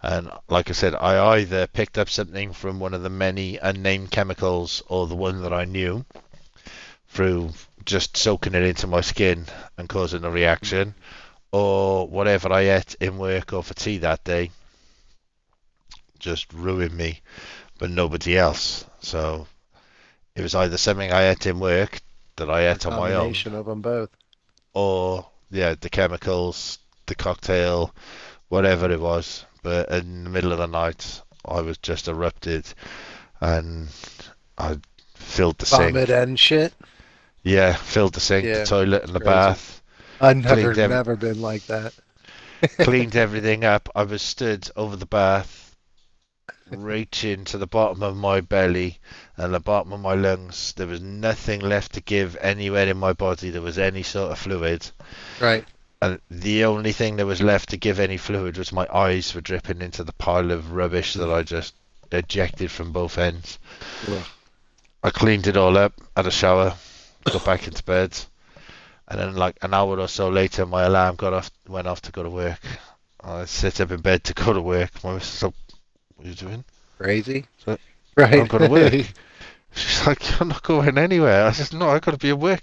And like I said, I either picked up something from one of the many unnamed chemicals or the one that I knew through just soaking it into my skin and causing a reaction, or whatever I ate in work or for tea that day just ruined me, but nobody else. So it was either something I ate in work that I Or a ate on my own, combination of them both. or yeah, the chemicals, the cocktail, whatever it was. But in the middle of the night, I was just erupted, and I filled the Vomit sink. and shit. Yeah, filled the sink, the Yeah, toilet, it's and the crazy. bath. I've Cleaned never been like that. cleaned everything up. I was stood over the bath, reaching to the bottom of my belly and the bottom of my lungs. There was nothing left to give anywhere in my body. There was any sort of fluid. Right. And the only thing that was left to give any fluid was my eyes were dripping into the pile of rubbish that I just ejected from both ends. Ugh. I cleaned it all up, had a shower, got back into bed, and then like an hour or so later, my alarm went off to go to work. I sit up in bed to go to work. My missus said, "What are you doing?" Crazy. So, I'm Right. going to work. She's like, "You're not going anywhere." I said, "No, I got to be at work.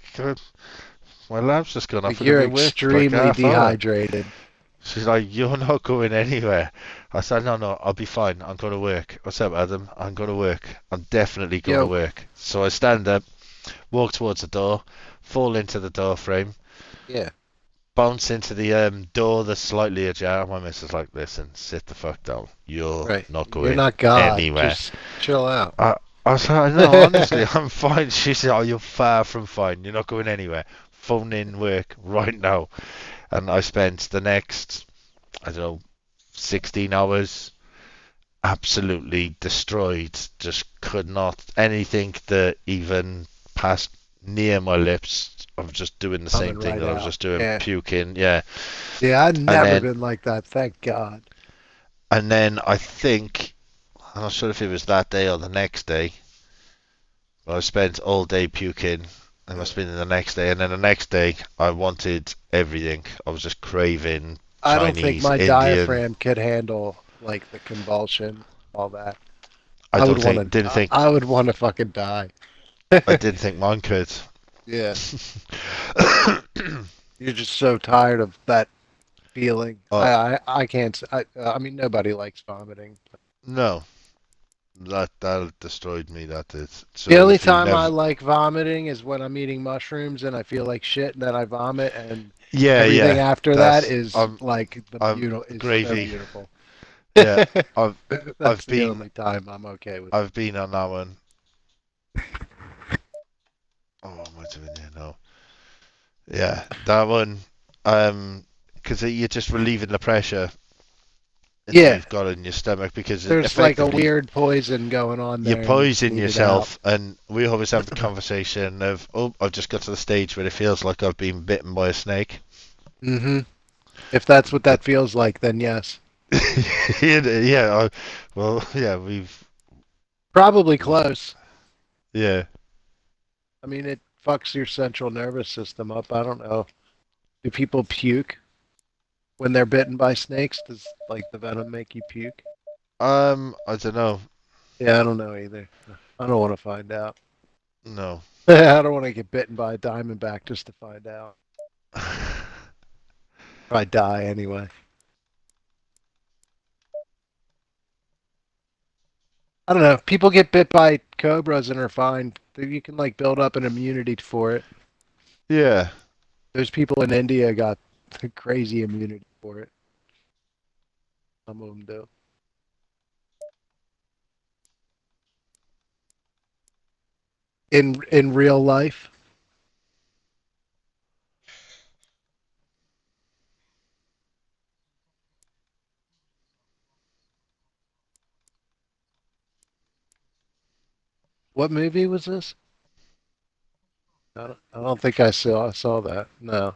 My alarm's just gone off. Like I'm going to you're be at work for like extremely half hour." dehydrated. She's like, "You're not going anywhere." I said, "No, I'll be fine. I'm going to work." "What's up, Adam?" "I'm going to work. I'm definitely going to Yo, work." So I stand up, walk towards the door, fall into the door frame, yeah. bounce into the door that's slightly ajar. My missus like, listen, sit the fuck down. You're Right. not You're going not God. anywhere. Just chill out. I was like, no, honestly, I'm fine. She said, oh, you're far from fine. You're not going anywhere. Phone in work right now. And I spent the next, I don't know, 16 hours absolutely destroyed. Just could not, anything that even passed near my lips, I was just doing the same Coming thing right that I was out. just doing, Yeah. puking, yeah. Yeah, I've And never then, been like that. Thank God. and then I think, I'm not sure if it was that day or the next day, but I spent all day puking. I must have been the next day, and then the next day I wanted everything. I was just craving I don't think Chinese, my Indian. diaphragm could handle like the convulsion, all that. I I would don't want think, to. didn't think, I would want to fucking die. I didn't think mine could. Yeah. You're just so tired of that feeling. uh, I can't. I mean, nobody likes vomiting. no, that destroyed me. That did. The So only if you've time I never, like vomiting is when I'm eating mushrooms and I feel like shit, and then I vomit, and yeah, everything yeah, after that that's is like the I'm beautiful. Is so gravy. beautiful. Yeah, I've That's I've the been only time I'm okay with it. I've been on that one. Oh, what am I doing here now? Yeah, that one. Because you're just relieving the pressure that Yeah, you've got in your stomach because there's like a effectively weird poison going on you there, and you just poison need it out. yourself. And we always have the conversation of, oh, I've just got to the stage where it feels like I've been bitten by a snake. Hmm. If that's what that feels like, then yes. Yeah, well, yeah, Probably close. yeah. I mean, it fucks your central nervous system up. I don't know. Do people puke when they're bitten by snakes? Does like the venom make you puke? I don't know. Yeah, I don't know either. I don't want to find out. No. I don't want to get bitten by a diamondback just to find out. Or I die anyway. I don't know. People get bit by cobras and are fine. You can like build up an immunity for it. Yeah. Those people in India got crazy immunity for it. Some of them do. In real life, what movie was this? I don't think I saw that. No,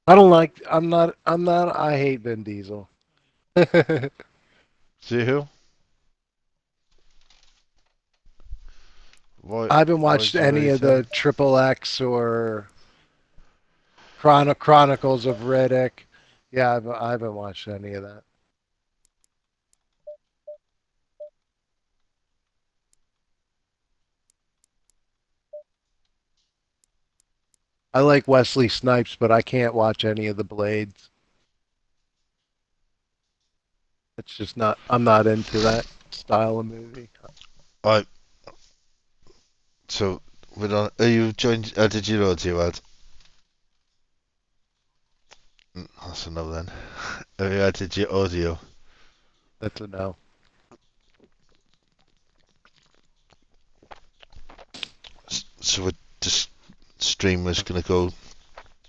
I don't like. I'm not. I'm not. I hate Vin Diesel. See who? Why? I haven't Why watched do you any hate of him? the Triple X or Chronicles of Riddick. Yeah, I haven't watched any of that. I like Wesley Snipes, but I can't watch any of the Blades. It's just not. I'm not into that style of movie. I so we're on. Are you joined? Did you load you had? That's enough then. Have you added your audio? That's a no. So we're just stream was gonna go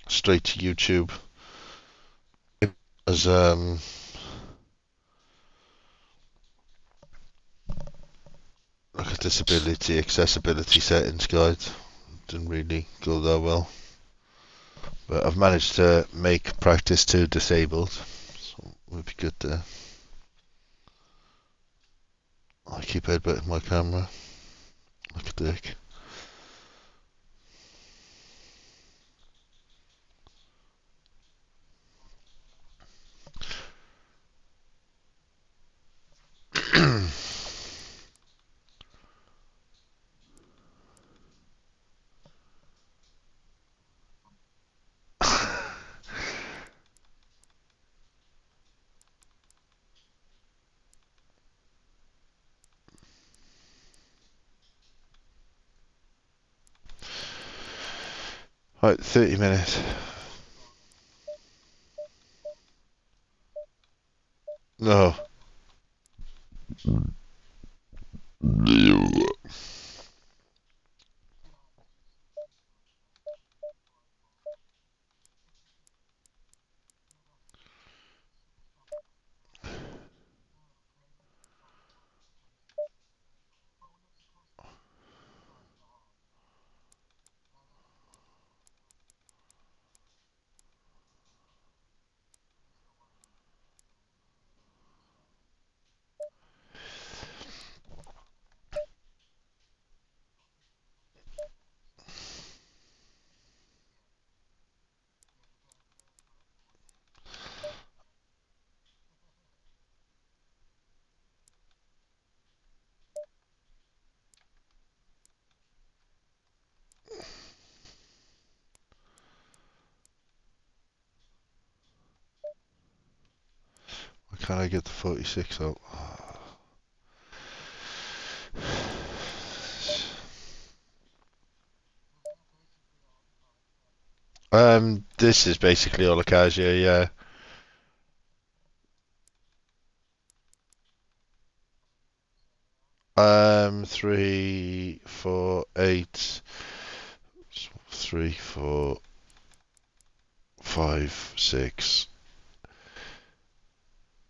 straight to YouTube as like a disability accessibility settings guide. Didn't really go that well, but I've managed to make practice to disabled, so it would be good to. I keep headbutting my camera like a dick. Right, 30 minutes. No. Why can't I get the 46 out? This is basically all the cars here, yeah. Three, four, eight, 3, 4, 5, 6.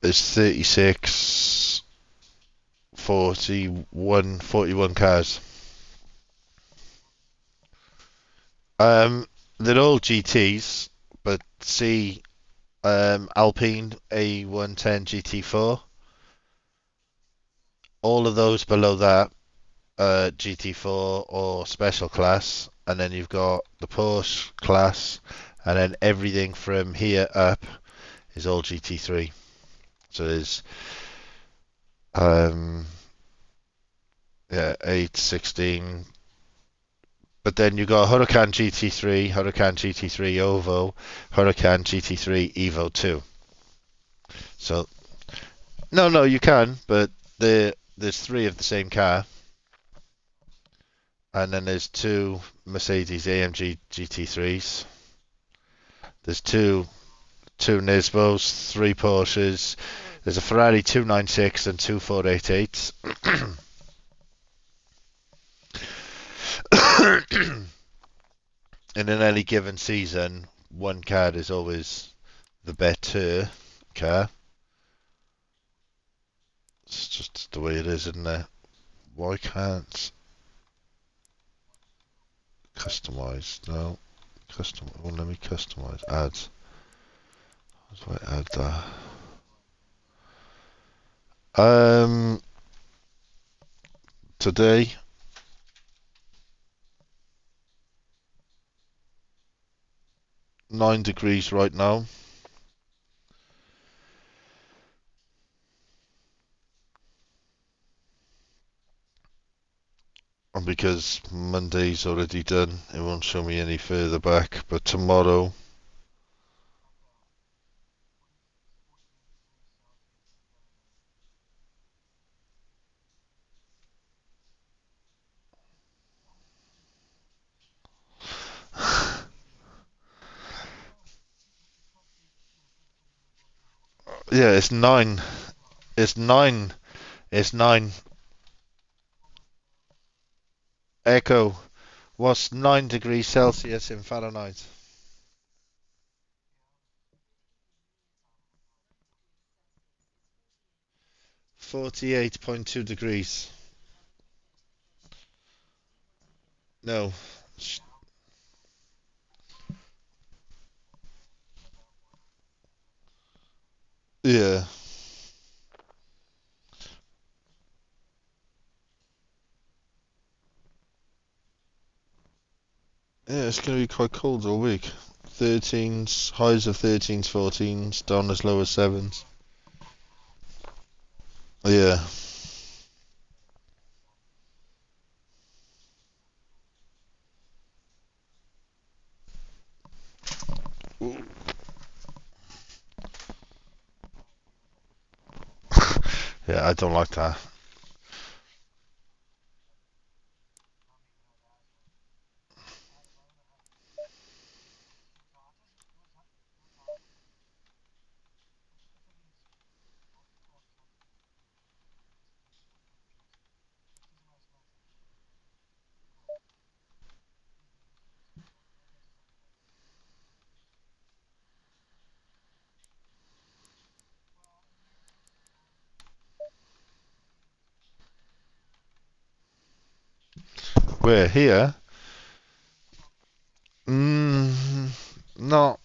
There's 36, 41 cars. Um, they're all GTs, but see, Alpine A110 GT4. All of those below that, GT4 or special class, and then you've got the Porsche class, and then everything from here up is all GT3. So there's um, yeah, 8, 16. But then you've got Huracan GT3, Huracan GT3 Evo, Huracan GT3 Evo 2. So no, you can, but there's three of the same car, and then there's two Mercedes AMG GT3s. There's two Nismos, three Porsches. There's a Ferrari 296 and two 488s. And in any given season, one car is always the better car. It's just the way it is, isn't it? Why can't customize? No, custom. Oh, let me customize. Ads. How do I add that? Today 9 degrees right now. And because Monday's already done, it won't show me any further back. But tomorrow, yeah, it's 9. It's 9. It's 9. Echo. What's 9 degrees Celsius in Fahrenheit? 48.2 degrees. No. Yeah. Yeah, it's going to be quite cold all week. 13s, highs of 13s, 14s, down as low as 7s. Yeah. Yeah, I don't like that. We're here. Mm, no,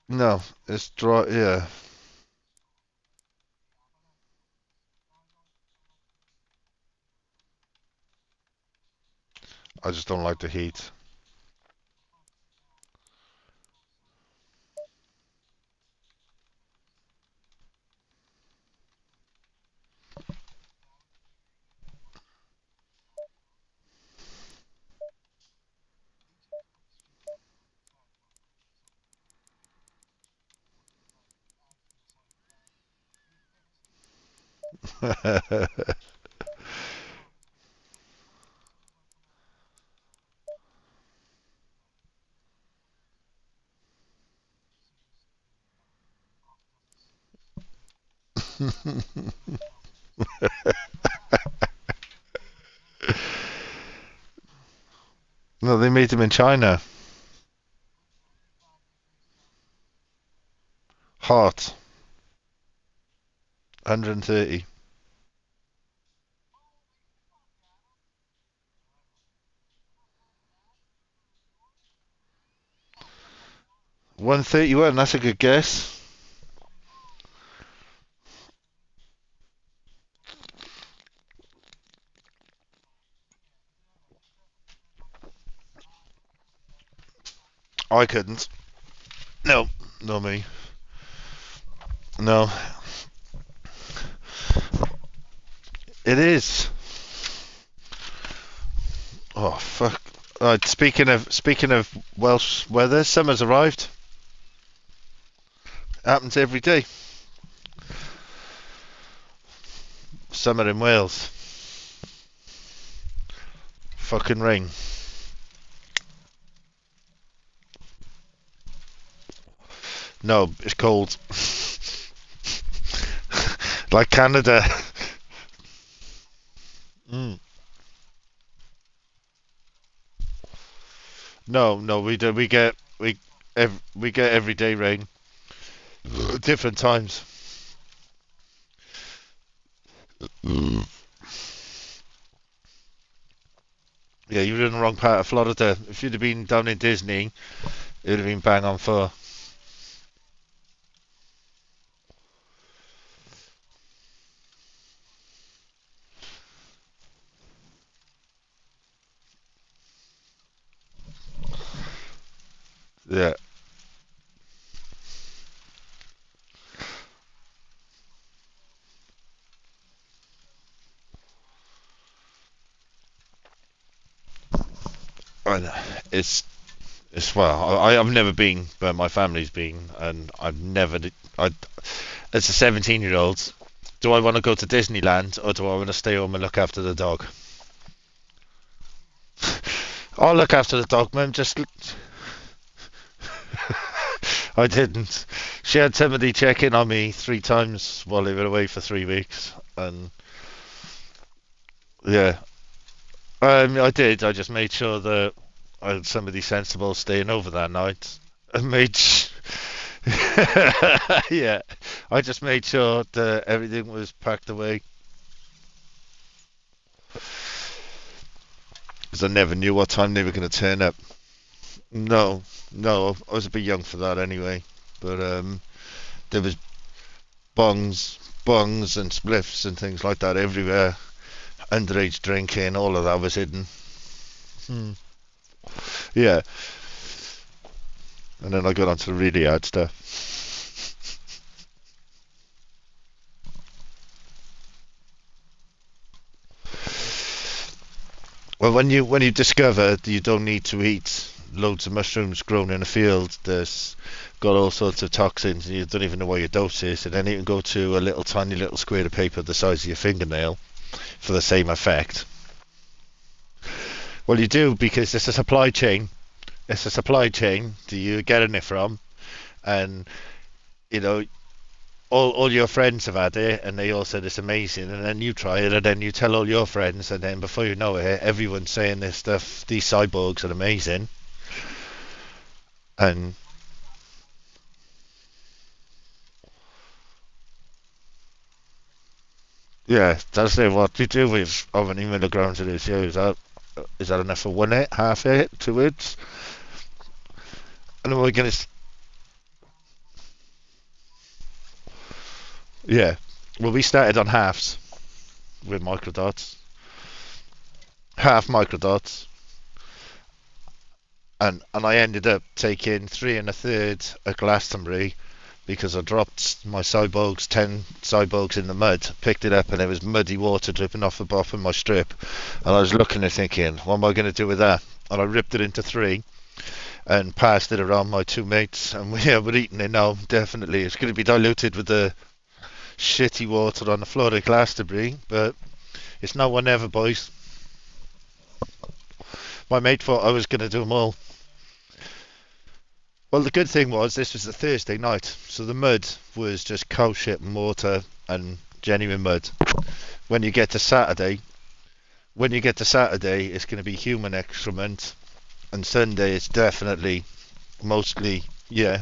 no, it's dry. Yeah, I just don't like the heat. No, they made them in China. Hot, 130. 131. That's a good guess. I couldn't. No, no me. No, it is. Oh fuck. Right, speaking of Welsh weather, summer's arrived. Happens every day. Summer in Wales. Fucking rain. No, it's cold. Like Canada. Mm. No, no, we do. We get everyday rain, different times. Yeah, you were in the wrong part of Florida. If you'd have been down in Disney, it would have been bang on for. Yeah. And it's well, I've never been, but my family's been, and I've never. I as a 17-year-old, do I want to go to Disneyland or do I want to stay home and look after the dog? I'll look after the dog, man. Just I didn't. She had somebody check in on me 3 times while they were away for 3 weeks, and yeah, I did. I just made sure that I had somebody sensible staying over that night. I made, yeah, I just made sure that everything was packed away because I never knew what time they were going to turn up. No, no, I was a bit young for that anyway. But there was bongs and spliffs and things like that everywhere. Underage drinking, all of that was hidden. Hmm. Yeah, and then I got onto the really hard stuff. Well, when you discover that you don't need to eat loads of mushrooms grown in a field that's got all sorts of toxins and you don't even know what your dose is, and then you can go to a little tiny little square of paper the size of your fingernail for the same effect. Well, you do because it's a supply chain. It's a supply chain that you're getting it from, and you know all your friends have had it, and they all said it's amazing, and then you try it, and then you tell all your friends, and then before you know it, everyone's saying this stuff. These cyborgs are amazing, and Yeah, that's it. What do you do with how many milligrams it is? Yeah, is that enough for one hit, half hit, two hits? And then we're gonna, yeah. Well, we started on halves with microdots, half microdots, and I ended up taking three and a third at Glastonbury because I dropped my cyborgs, 10 cyborgs in the mud, picked it up, and there was muddy water dripping off the bottom of my strip. And I was looking and thinking, what am I going to do with that? And I ripped it into three and passed it around my two mates, and we're eating it now. Definitely, it's going to be diluted with the shitty water on the floor at Glastonbury, but it's now or never, boys. My mate thought I was going to do them all. Well, the good thing was this was a Thursday night, so the mud was just cow shit and mortar and genuine mud. When you get to Saturday, it's going to be human excrement, and Sunday it's definitely mostly, yeah.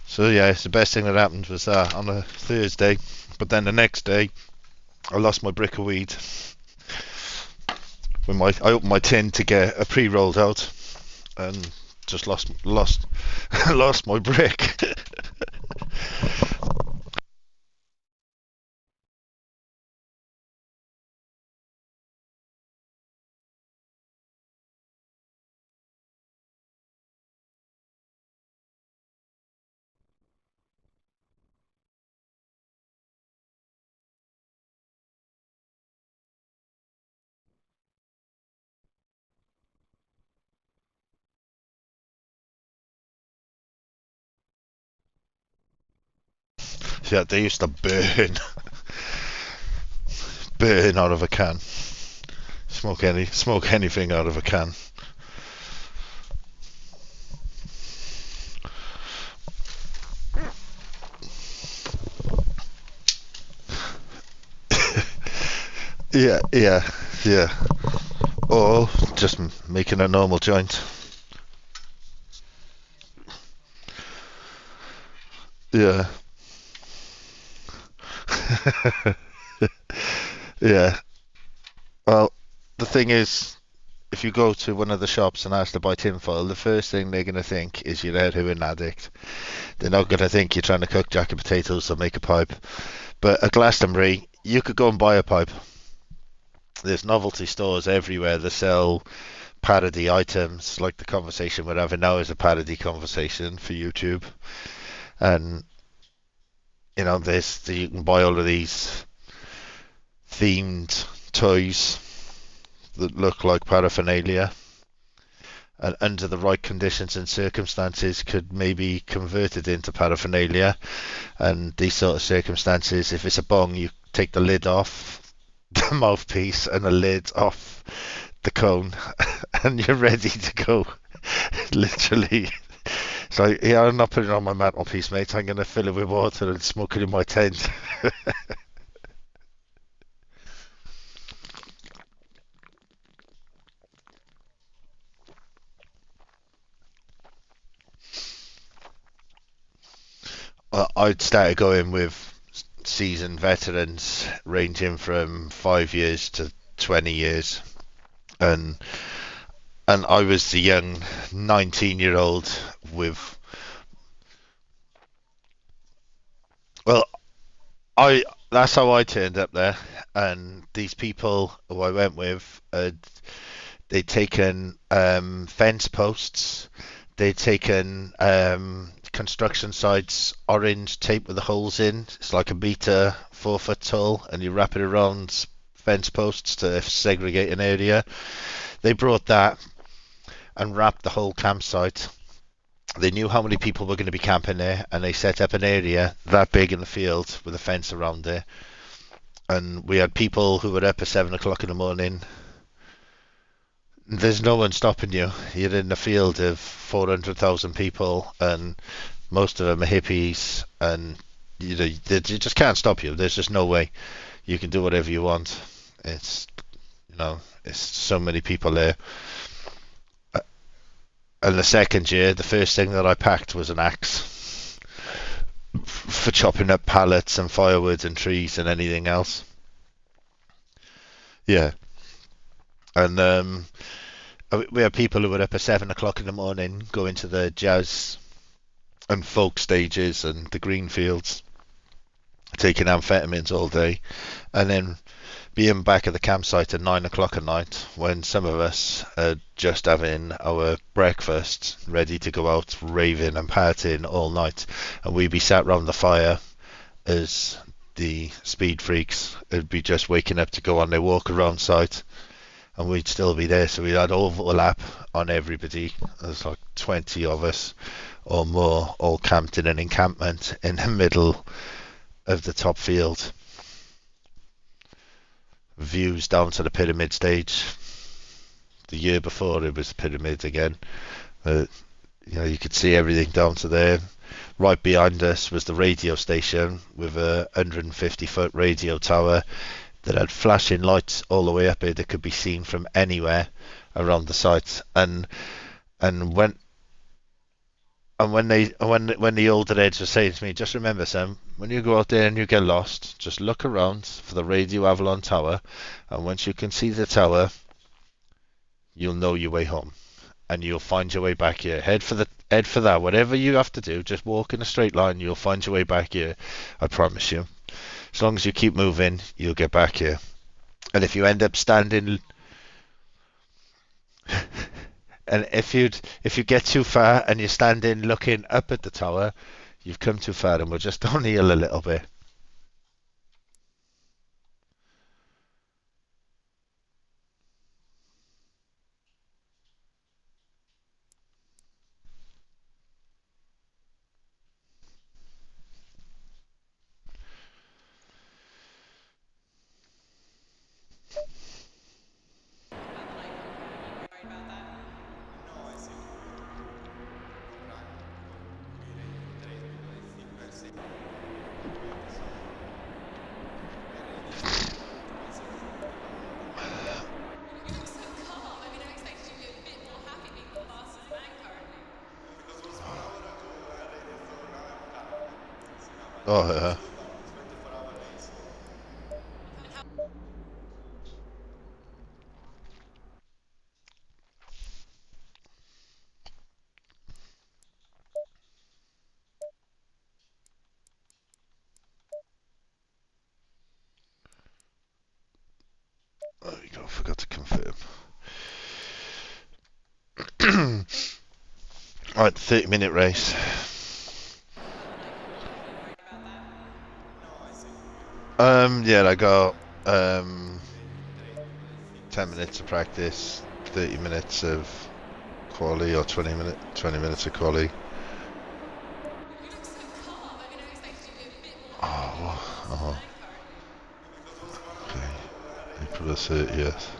So yeah, it's the best thing that happened was that on a Thursday, but then the next day I lost my brick of weed. I opened my tin to get a pre-rolled out, and just lost lost my brick. Yeah, they used to burn out of a can. Smoke anything out of a can. Yeah, yeah, yeah. Or just making a normal joint. Yeah. Yeah. Well, the thing is, if you go to one of the shops and ask to buy tinfoil, the first thing they're going to think is you're a heroin addict. They're not going to think you're trying to cook jacket potatoes or make a pipe. But at Glastonbury, you could go and buy a pipe. There's novelty stores everywhere that sell parody items, like the conversation we're having now is a parody conversation for YouTube. And you can buy all of these themed toys that look like paraphernalia, and under the right conditions and circumstances could maybe convert it into paraphernalia. And these sort of circumstances, if it's a bong, you take the lid off the mouthpiece and the lid off the cone, and you're ready to go. Literally. So yeah, I'm not putting it on my mantelpiece, mate. I'm going to fill it with water and smoke it in my tent. I'd started going with seasoned veterans, ranging from 5 years to 20 years, and I was the young 19-year-old with. Well, I that's how I turned up there, and these people who I went with, they'd taken fence posts, they'd taken construction sites, orange tape with the holes in. It's like a meter, 4 foot tall, and you wrap it around fence posts to segregate an area. They brought that and wrapped the whole campsite. They knew how many people were going to be camping there, and they set up an area that big in the field with a fence around it. And we had people who were up at 7 o'clock in the morning. There's no one stopping you. You're in a field of 400,000 people, and most of them are hippies, and they just can't stop you. There's just no way. You can do whatever you want. It's it's so many people there. And the second year, the first thing that I packed was an axe. for chopping up pallets and firewood and trees and anything else. Yeah, and we had people who were up at 7 o'clock in the morning going to the jazz and folk stages and the green fields, taking amphetamines all day, and then being back at the campsite at 9 o'clock at night when some of us are just having our breakfast, ready to go out raving and partying all night, and we'd be sat round the fire as the speed freaks would be just waking up to go on their walk around site, and we'd still be there. So we had overlap on everybody. There's like 20 of us or more, all camped in an encampment in the middle of the top field. Views down to the pyramid stage. The year before it was pyramid again. You could see everything down to there. Right behind us was the radio station with a 150-foot radio tower that had flashing lights all the way up it that could be seen from anywhere around the site. And when the older heads were saying to me, just remember, Sam, when you go out there and you get lost, just look around for the Radio Avalon Tower, and once you can see the tower, you'll know your way home, and you'll find your way back here. Head for that. Whatever you have to do, just walk in a straight line. You'll find your way back here. I promise you. As long as you keep moving, you'll get back here. And if you end up standing, and if you get too far and you're standing looking up at the tower, you've come too far, and we're just downhill a little bit. Oh, yeah. There we go, I forgot to confirm. Alright, 30-minute race. Yeah, I got 10 minutes of practice, 30 minutes of quali, or 20 minutes of quali. Oh. Okay. April the 30th.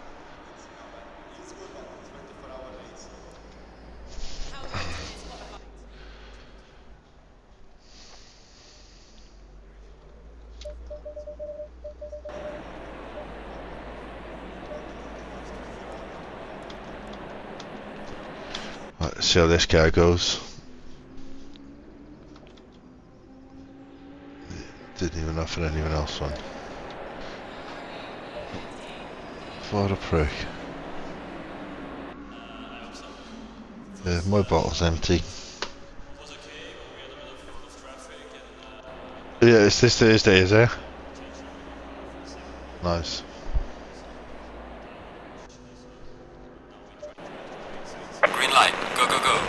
Let's see how this car goes. Didn't even offer anyone else one. What a prick. Yeah, my bottle's empty. Yeah, it's this Thursday, is it? Nice. Green light. Go, go, go.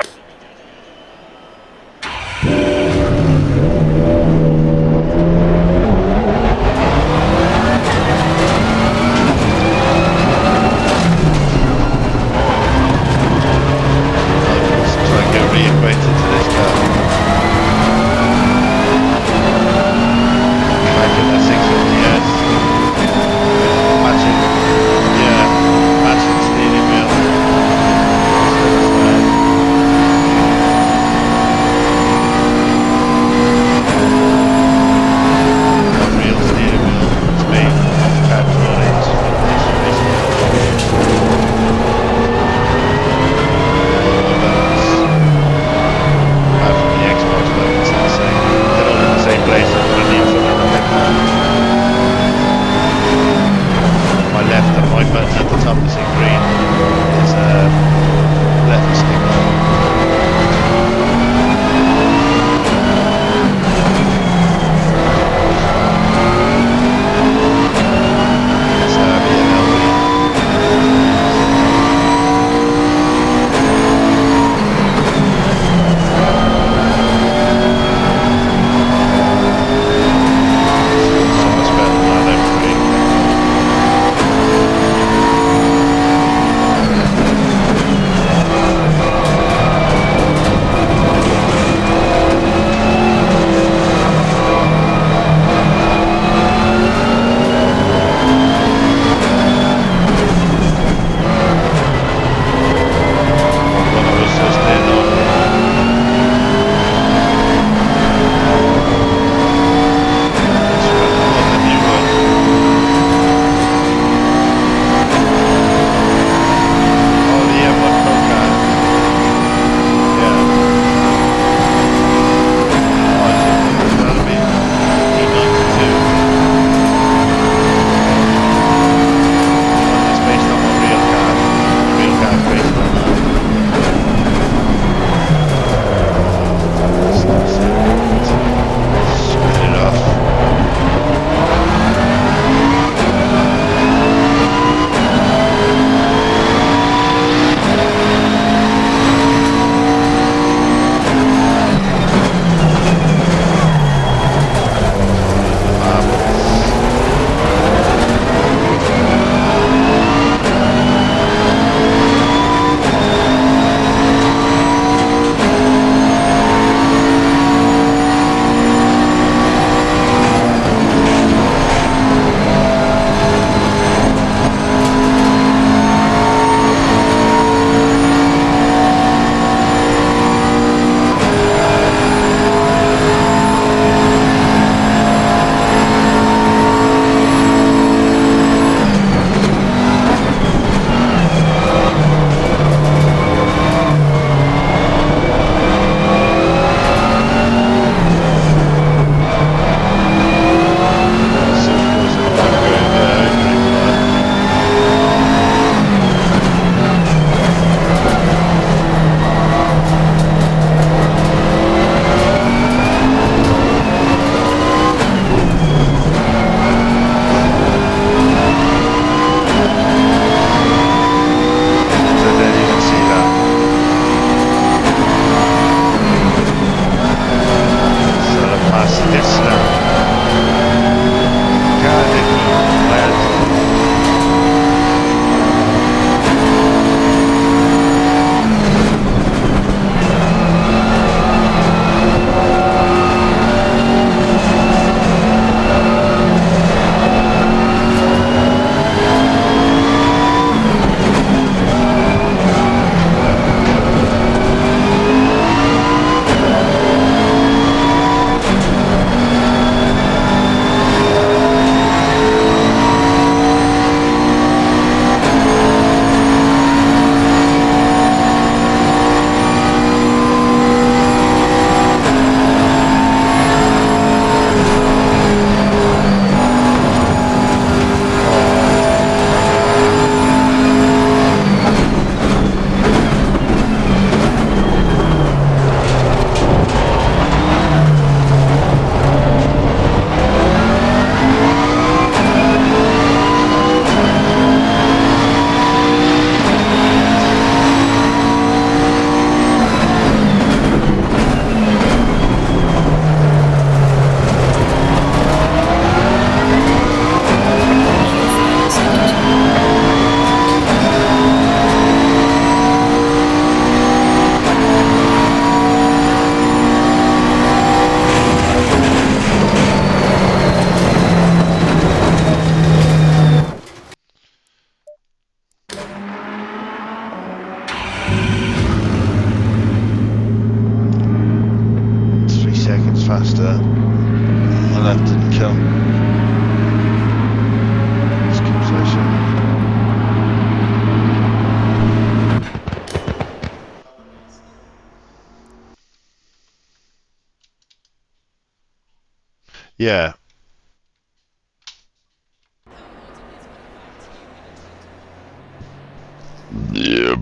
count. Skip session. Yeah. Yeah.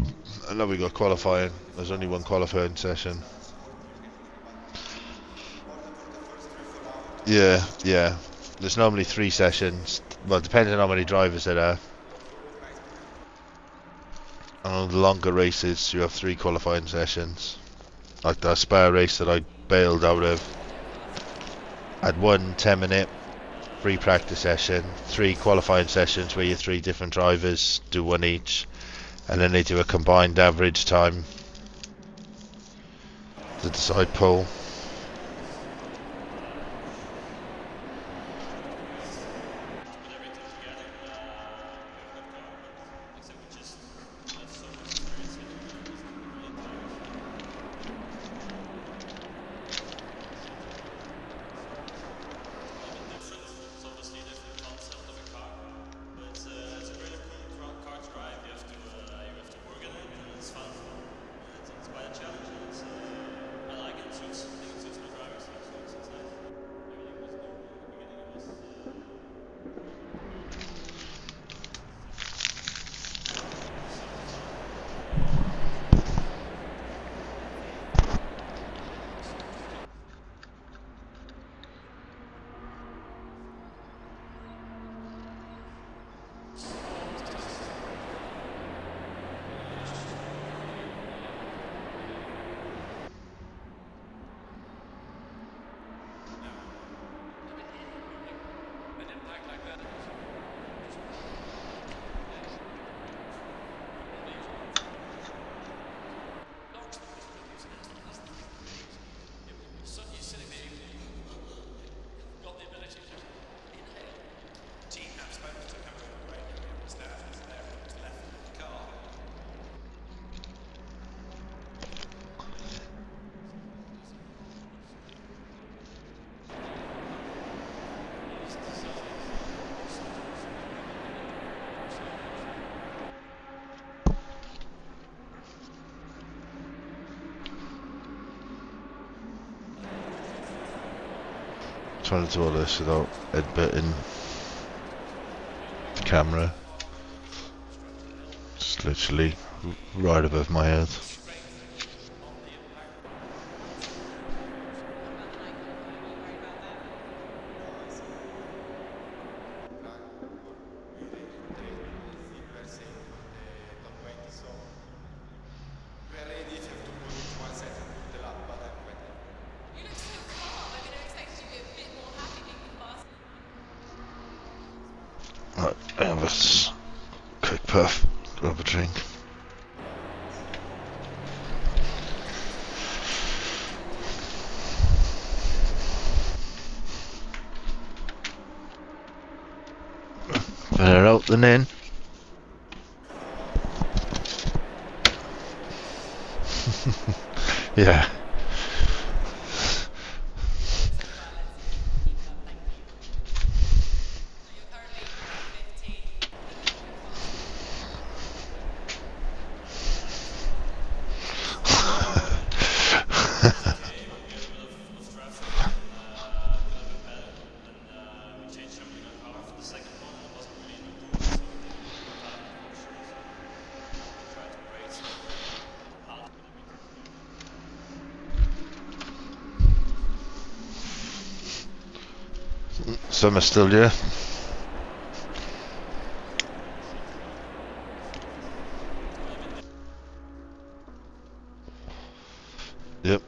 I know we got qualifying. There's only one qualifying session. Yeah, yeah. There's normally 3 sessions. Well, depending on how many drivers there are. And on the longer races, you have 3 qualifying sessions. Like the Spa race that I bailed out of. I had 1 10-minute free practice session, 3 qualifying sessions where you 3 different drivers do 1 each, and then they do a combined average time to decide pole. Trying to do all this without headbutting the camera. Just literally right above my head. Right, have a quick puff, grab a drink. Better out than in. Yeah. Some are still here. Yep.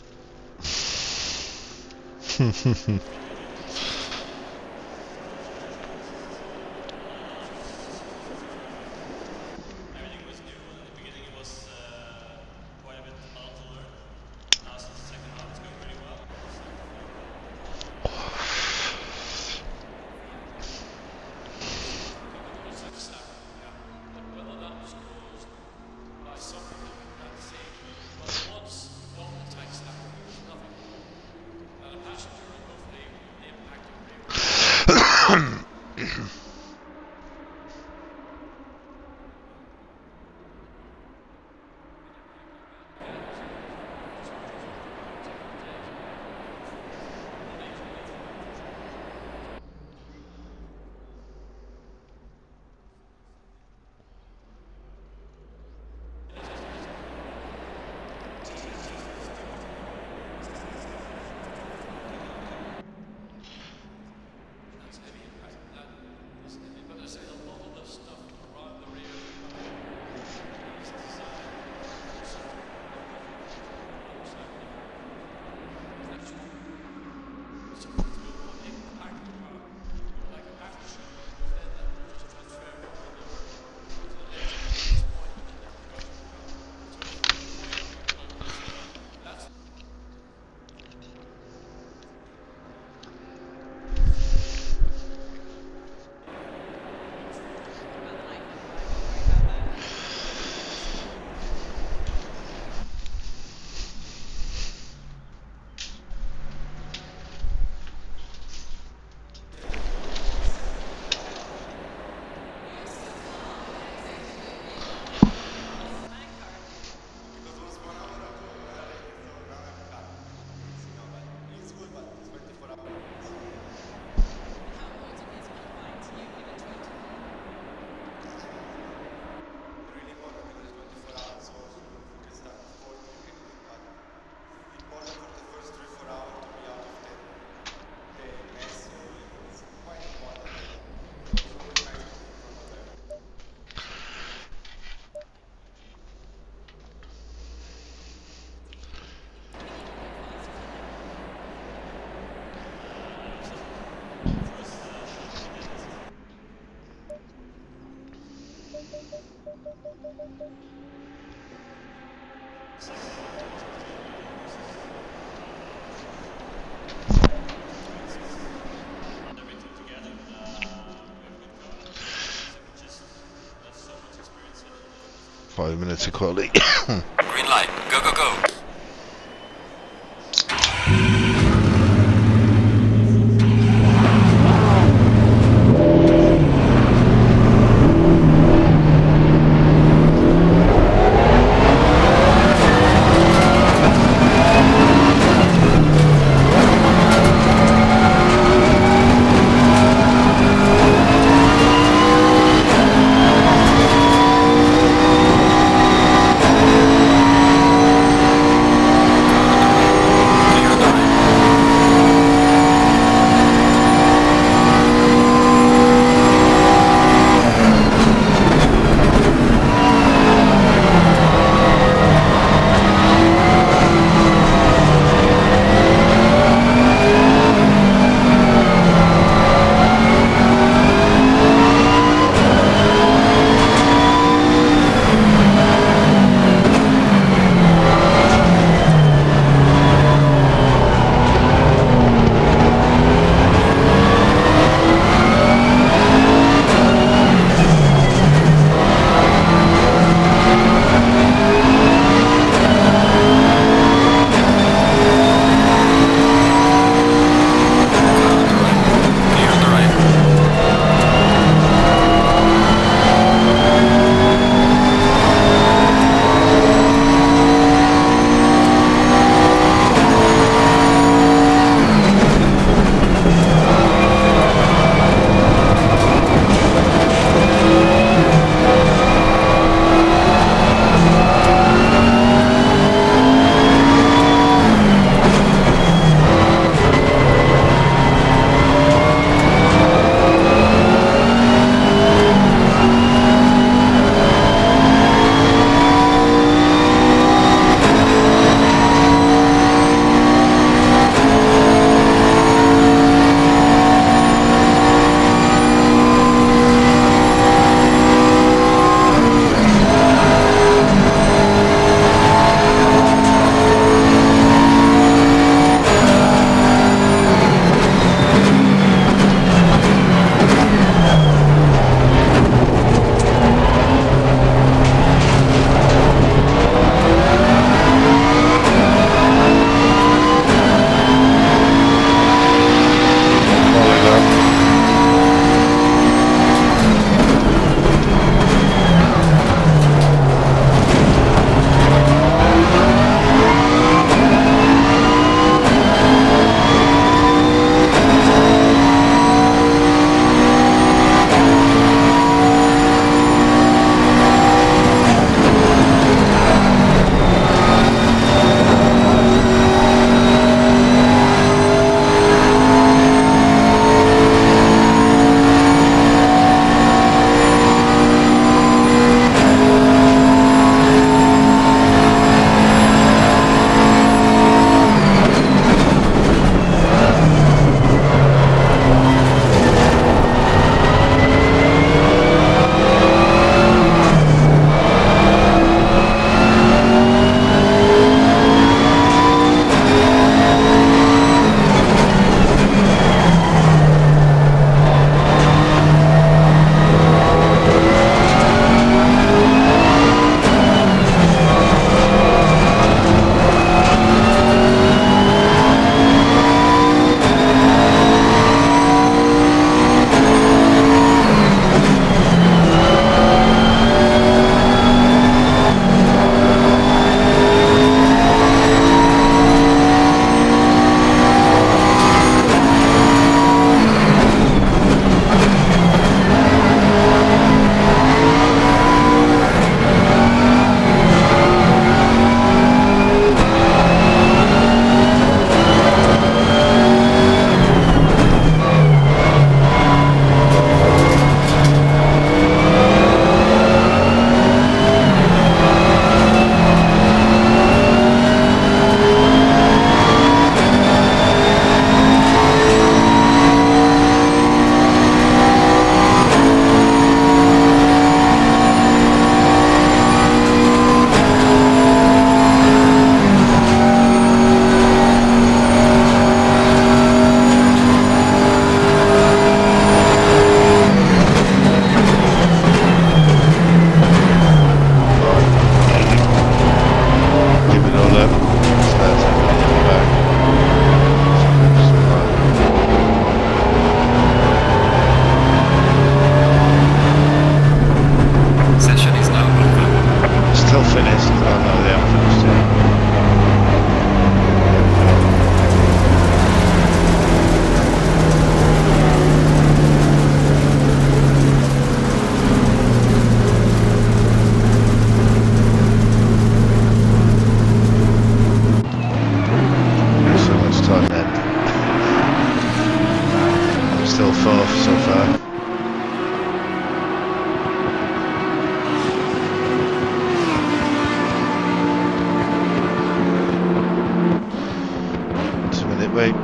5 minutes equality. Green light. Go, go, go. still fourth so far. Two-minute wait.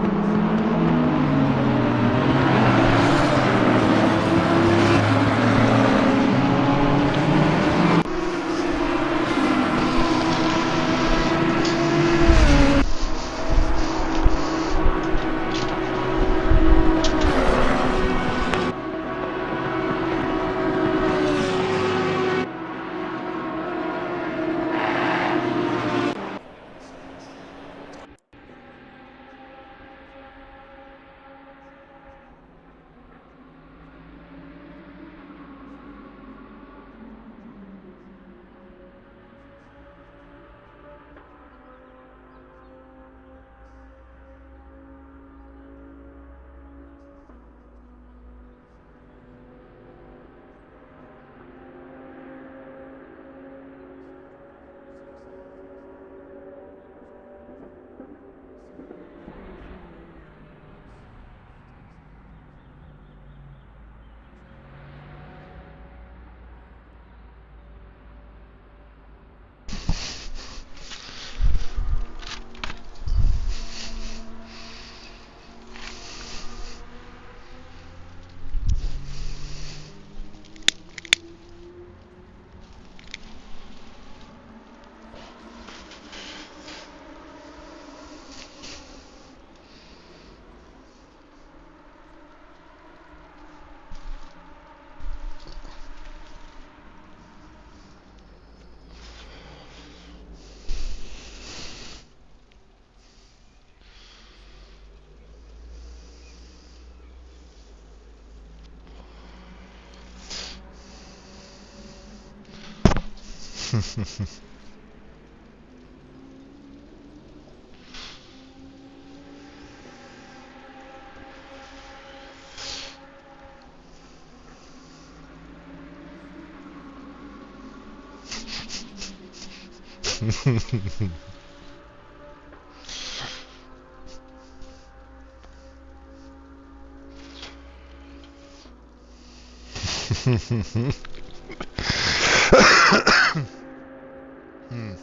Hmm.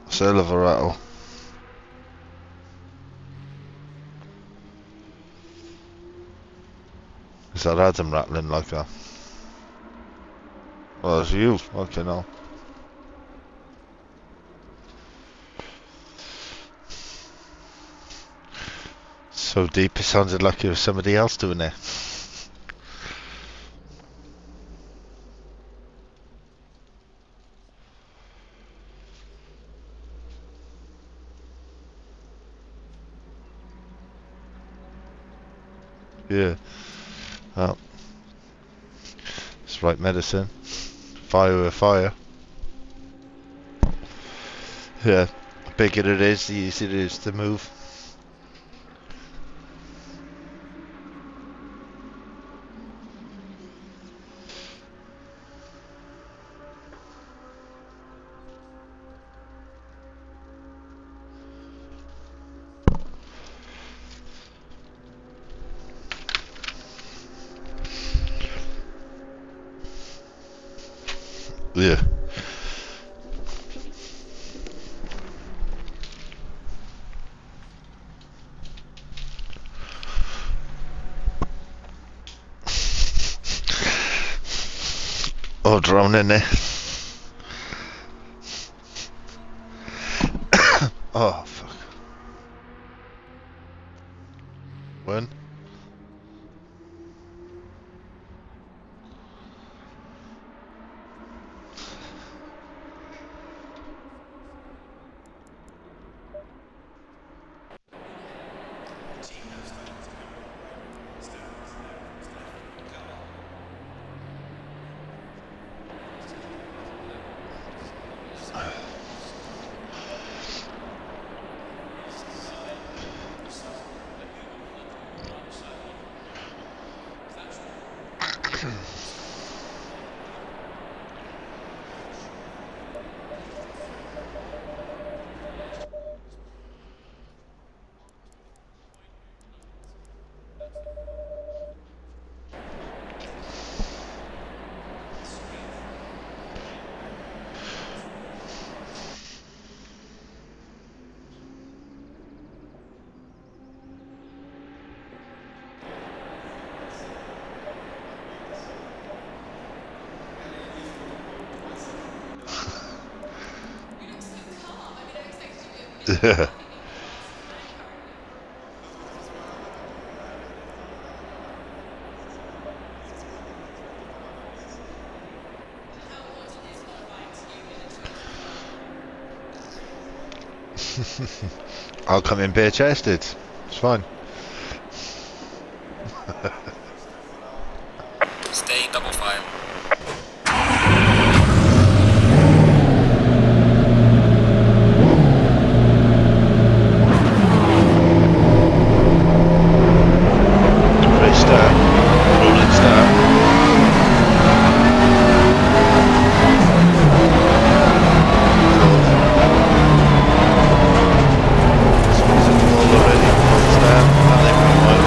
Sale of a rattle. Is that Adam rattling like that? Oh, it's you. Okay, now. So deep, it sounded like it was somebody else doing it. Yeah. Oh. It's right medicine. Fire with fire. Yeah. The bigger it is, the easier it is to move. Yeah. Oh, drown in there. Oh, fuck. When? I'll come in bare chested. It's fine. Stay in double file. Race start. Rolling start. Already. Start. And then rewind.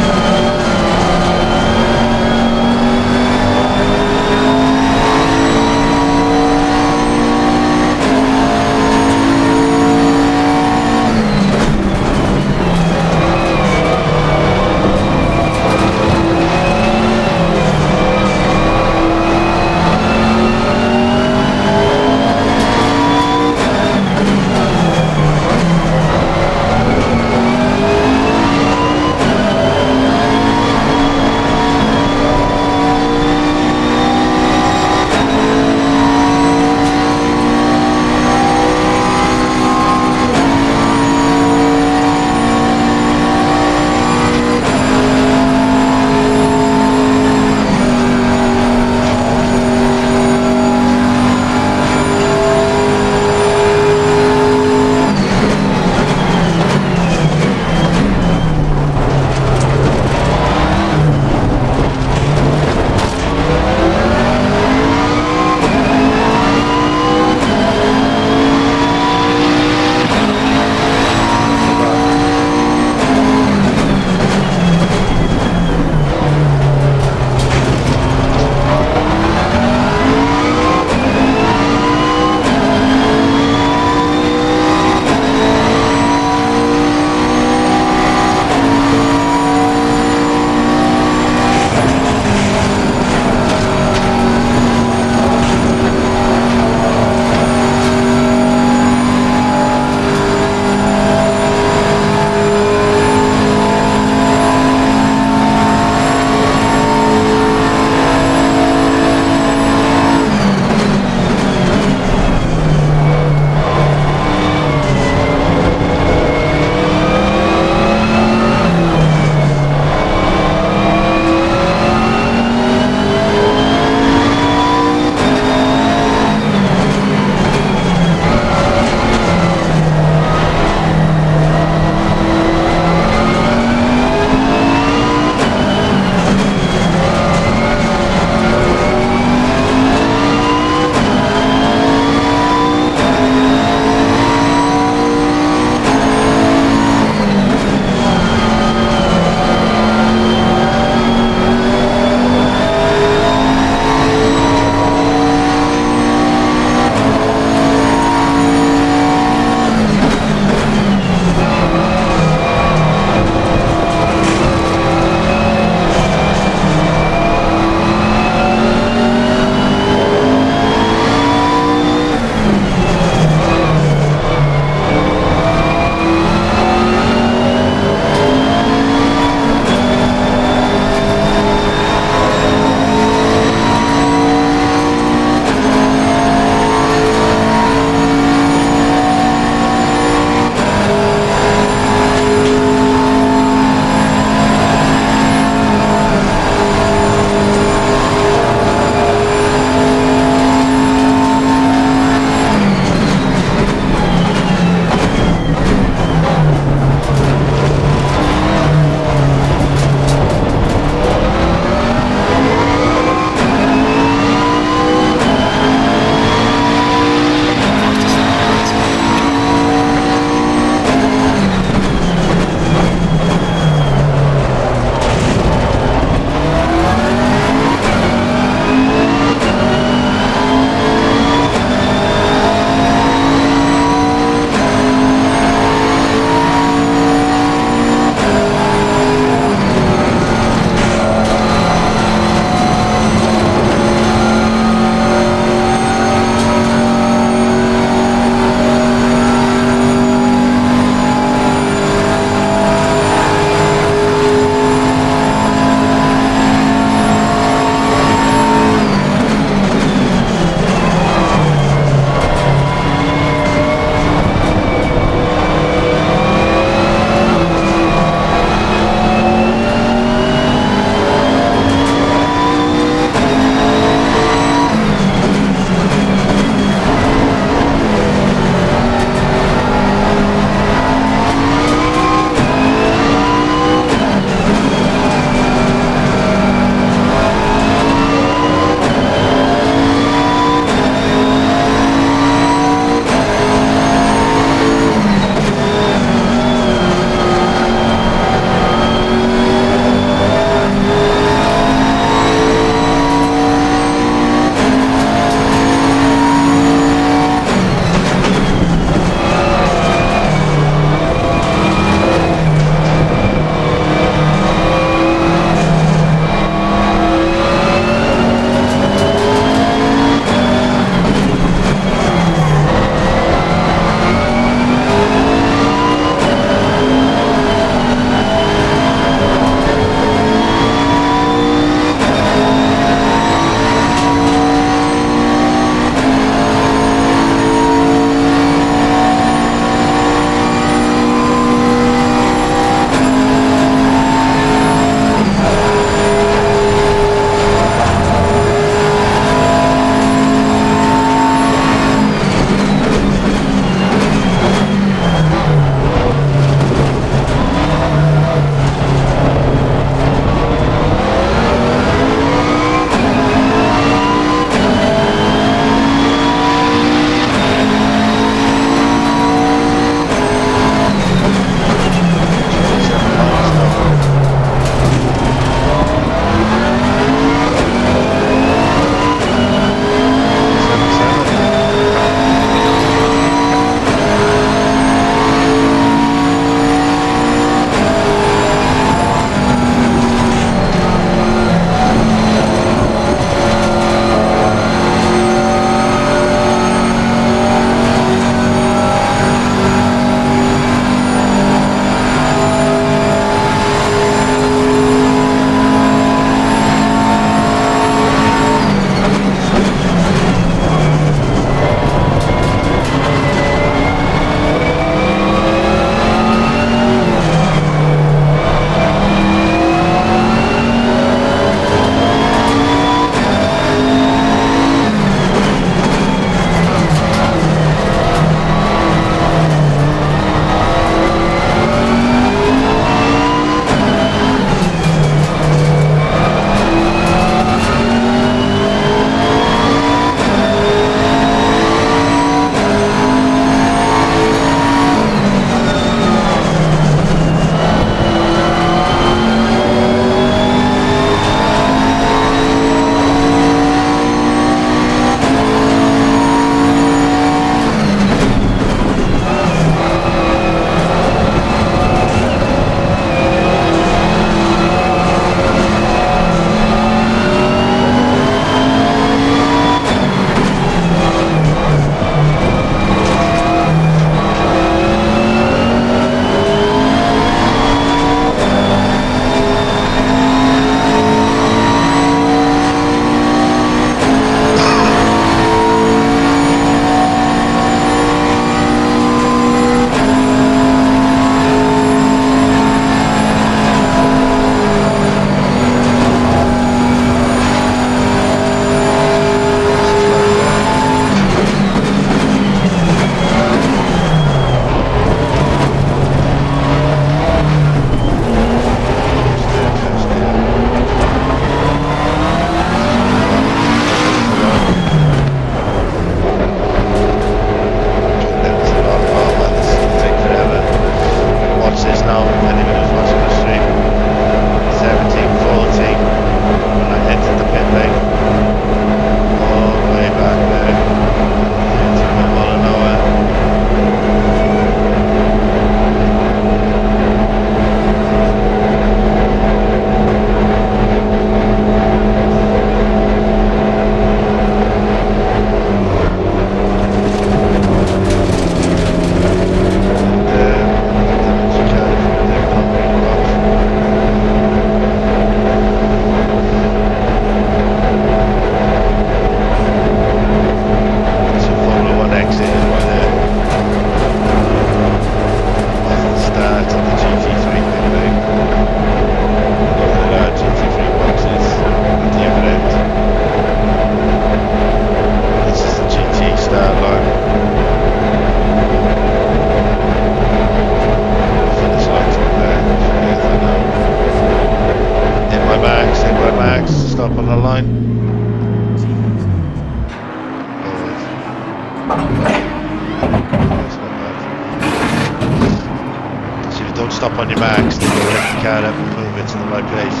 get to the right place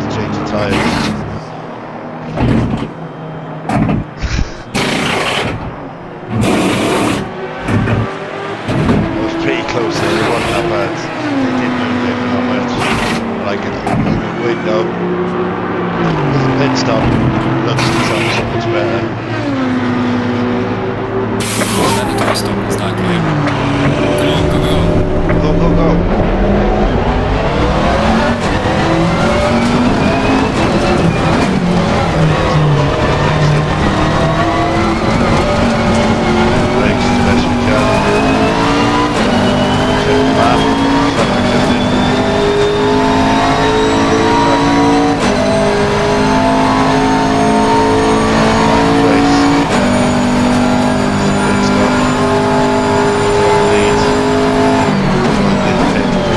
to change the tyres. It was pretty close there, it wasn't that bad. They did move in that much. But I can move the window with the pit stop. Looks so much better. Mandatory stop is not clear. Go, go, go. Go, go, go. Brakes as best we can. Check the map. Traffic shifting. Right place. Pit stop. Lead. Pit.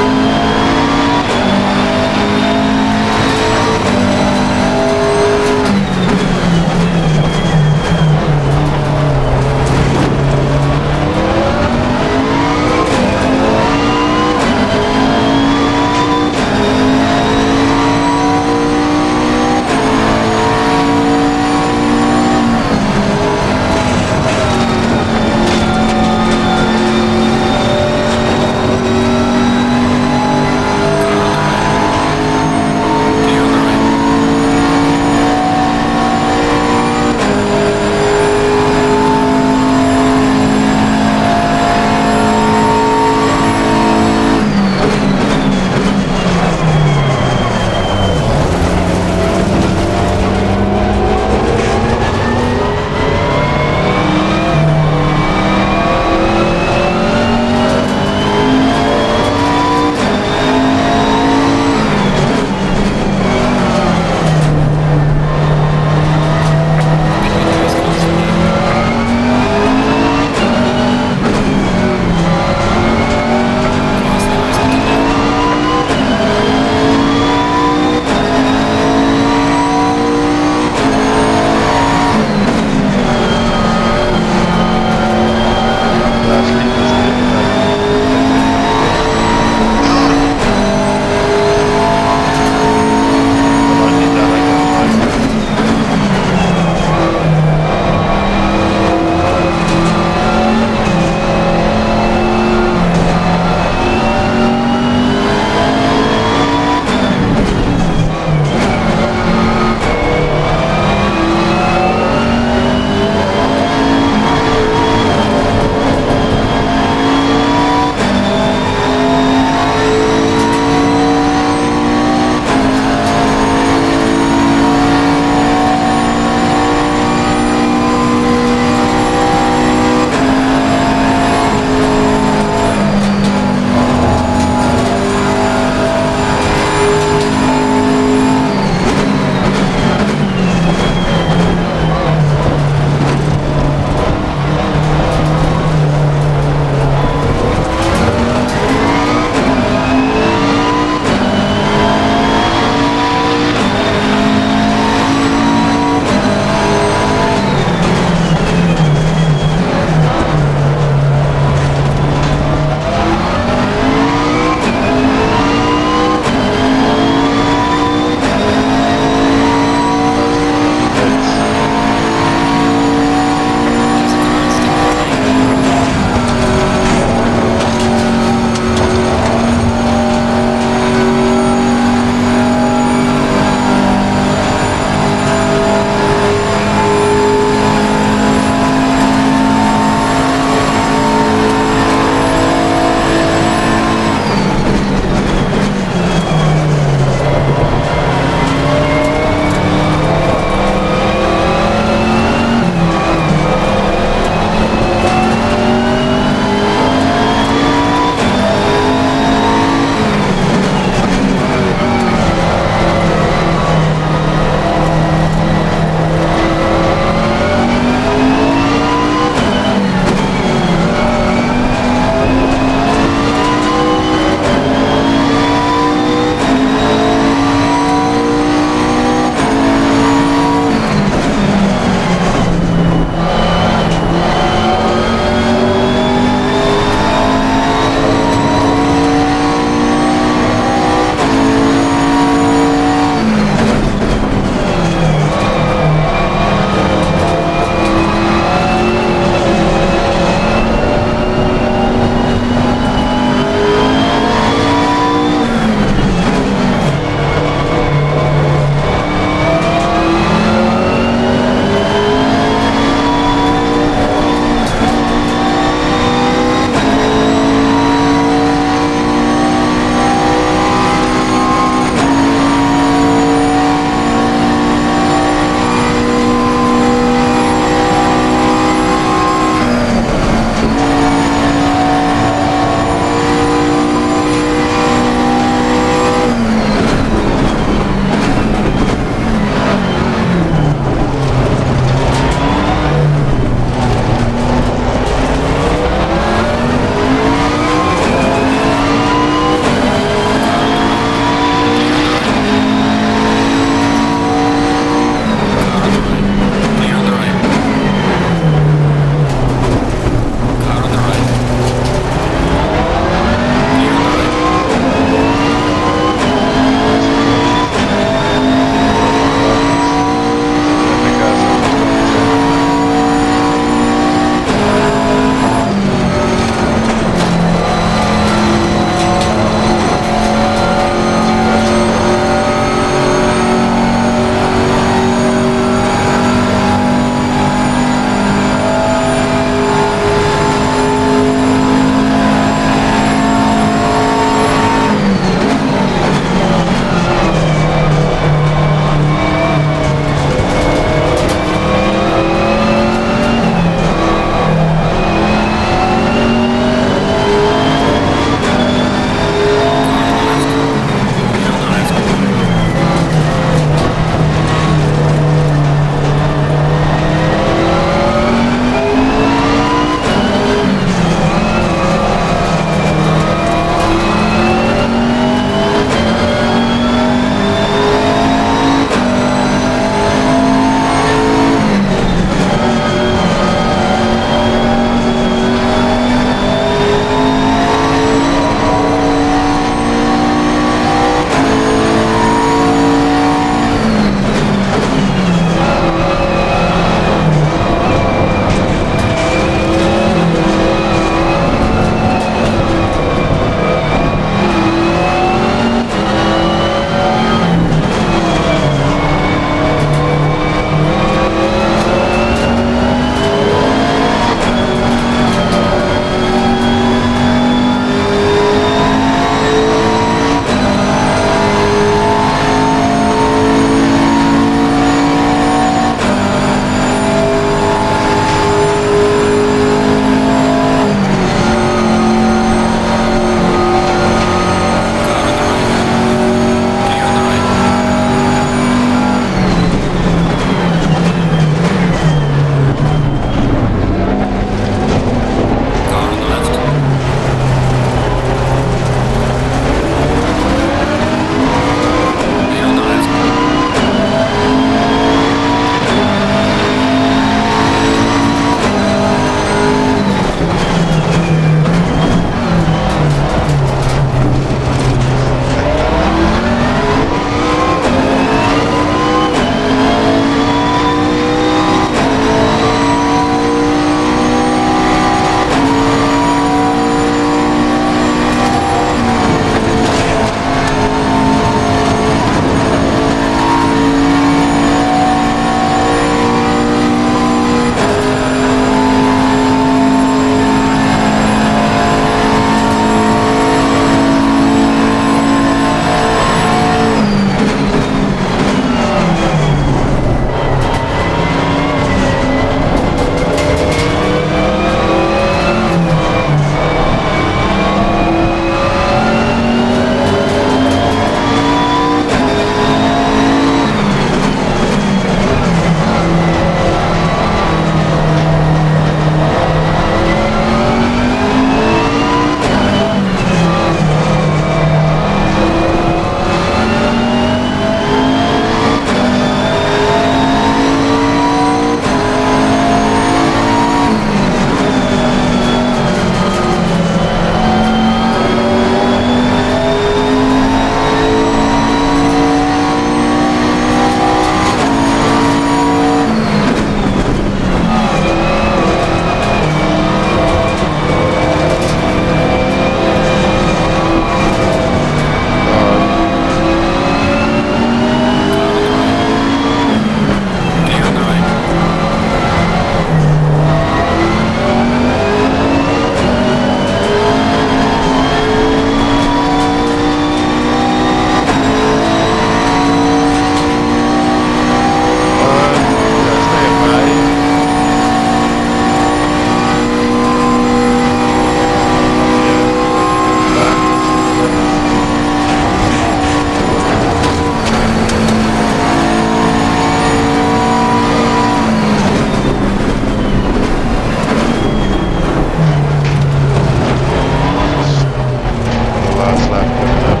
last lap coming up.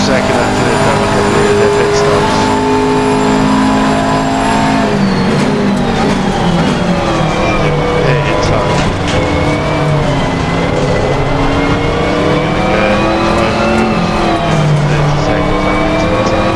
Second and third down a couple of their pit stops. Hit in time. They're going to get 30 seconds into the time.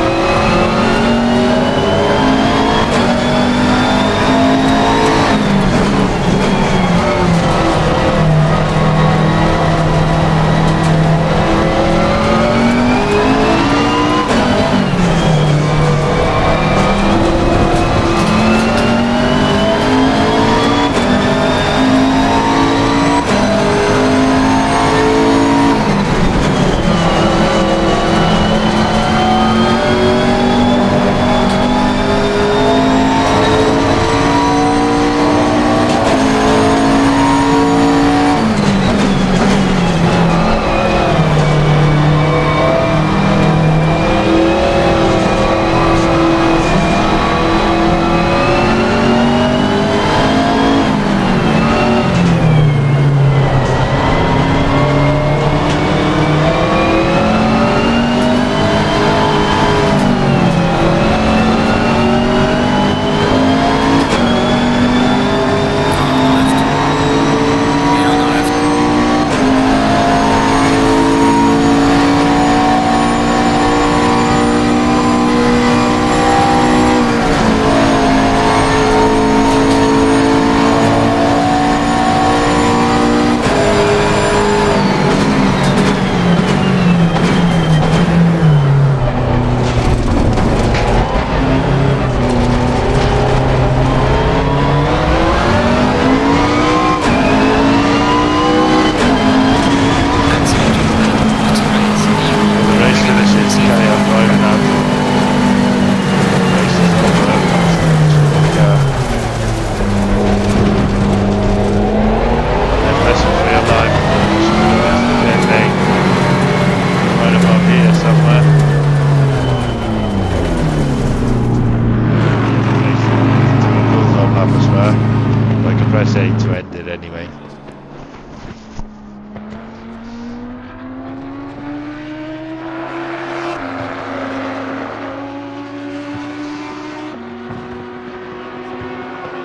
press A to end it anyway.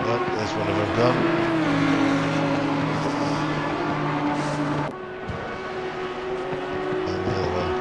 Well, there's one of them gone. And the other one.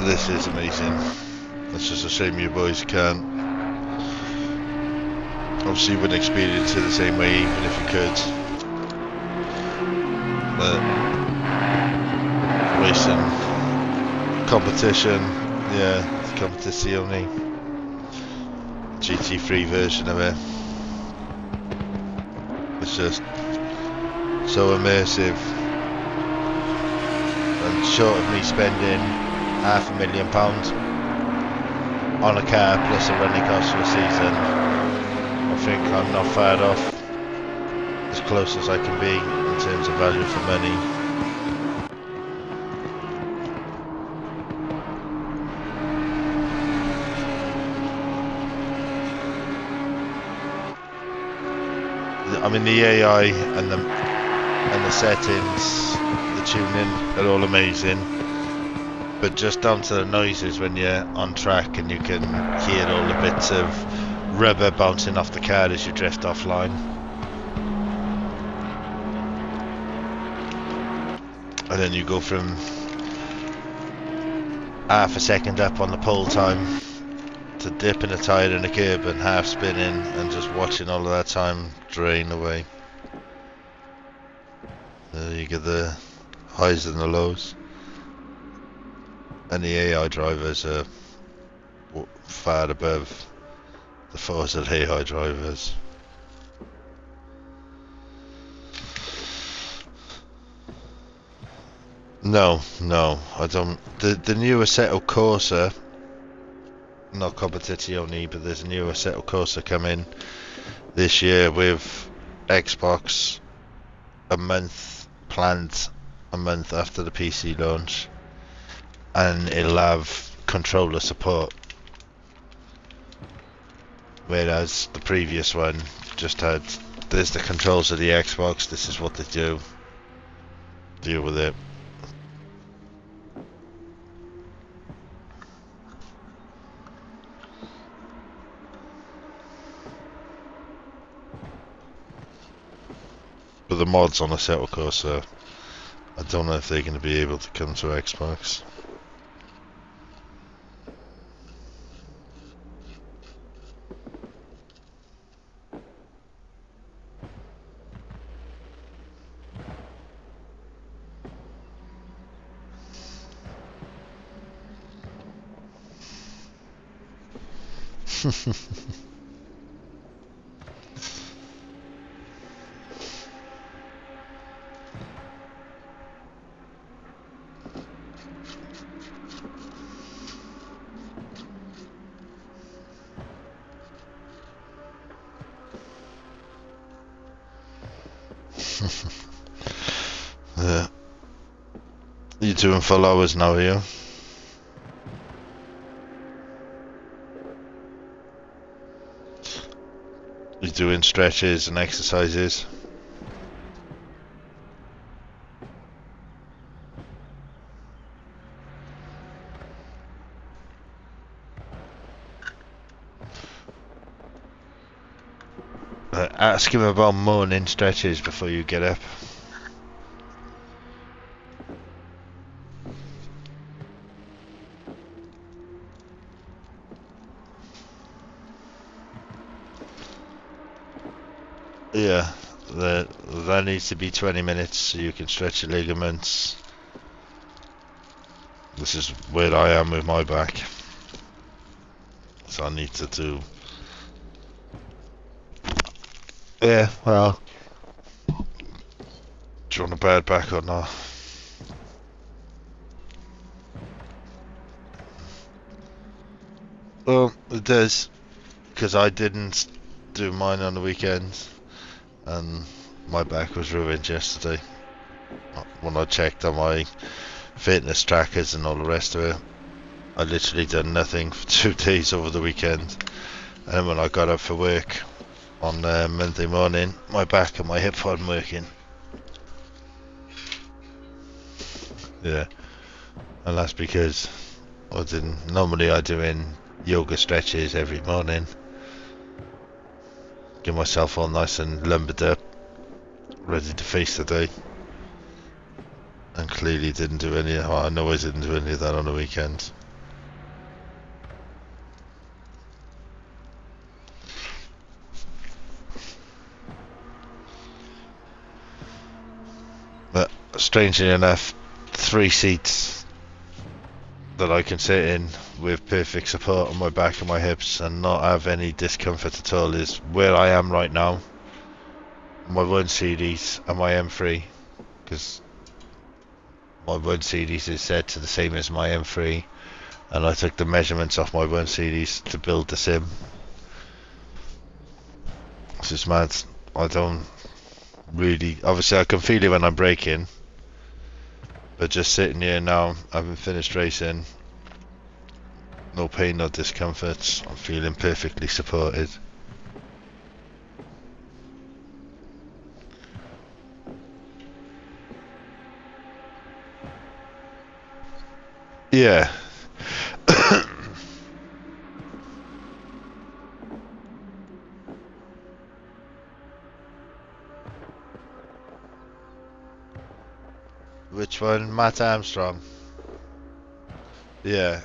This is amazing. It's just a shame you boys can't. Obviously you wouldn't experience it the same way even if you could. But racing competition, yeah, competizione. GT3 version of it. It's just so immersive. And short of me spending £500,000 on a car plus a running cost for a season, I think I'm not far off as close as I can be in terms of value for money. I mean the AI and the and the settings, the tuning are all amazing. But just down to the noises when you're on track and you can hear all the bits of rubber bouncing off the car as you drift offline. And then you go from half a second up on the pole time to dipping a tyre in the curb and half spinning and just watching all of that time drain away. You get the highs and the lows. And the AI drivers are far above the Forza AI drivers. No, I don't. The new Assetto Corsa, not Competizione, but there's a new Assetto Corsa coming this year with Xbox planned a month after the PC launch, and it'll have controller support, whereas the previous one just had, there's the controls of the Xbox, this is what they do, deal with it. But the mods on Assetto Corsa, I don't know if they're going to be able to come to Xbox. Yeah. You're doing full hours now, are you? You're doing stretches and exercises? Ask him about morning stretches before you get up. Yeah, that needs to be 20 minutes so you can stretch your ligaments. This is where I am with my back. So I need to do... Yeah, well... Do you want a bad back or not? Well, it does. Because I didn't do mine on the weekends. And my back was ruined yesterday. When I checked on my fitness trackers and all the rest of it, I literally done nothing for 2 days over the weekend. And when I got up for work on Monday morning, my back and my hip weren't working. Yeah, and that's because normally I do in yoga stretches every morning. Get myself all nice and lumbered up, ready to face the day. And clearly didn't do any, well, I know I didn't do any of that on the weekend. But strangely enough, 3 seats that I can sit in with perfect support on my back and my hips and not have any discomfort at all is where I am right now. My 1 series and my M3, because my 1 series is set to the same as my M3, and I took the measurements off my 1 series to build the sim. This is mad. I don't really, obviously I can feel it when I'm braking, but just sitting here now, having finished racing, no pain, no discomfort, I'm feeling perfectly supported. Yeah. Which one? Matt Armstrong. Yeah.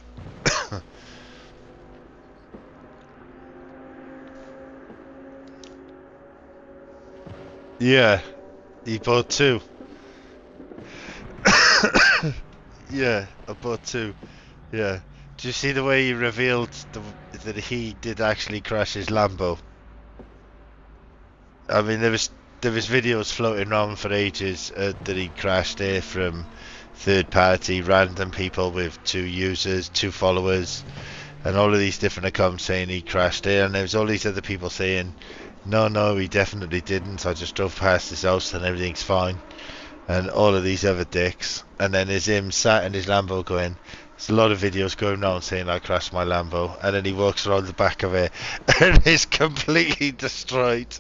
Yeah. He bought two. Yeah, I bought two. Yeah. Do you see the way he revealed that he did actually crash his Lambo? I mean, there was videos floating around for ages that he crashed there from third-party random people with two users, two followers, and all of these different accounts saying he crashed there, and there was all these other people saying, no, he definitely didn't. I just drove past his house and everything's fine. And all of these other dicks. And then there's him sat in his Lambo going, there's a lot of videos going around saying I crashed my Lambo. And then he walks around the back of it and it's completely destroyed.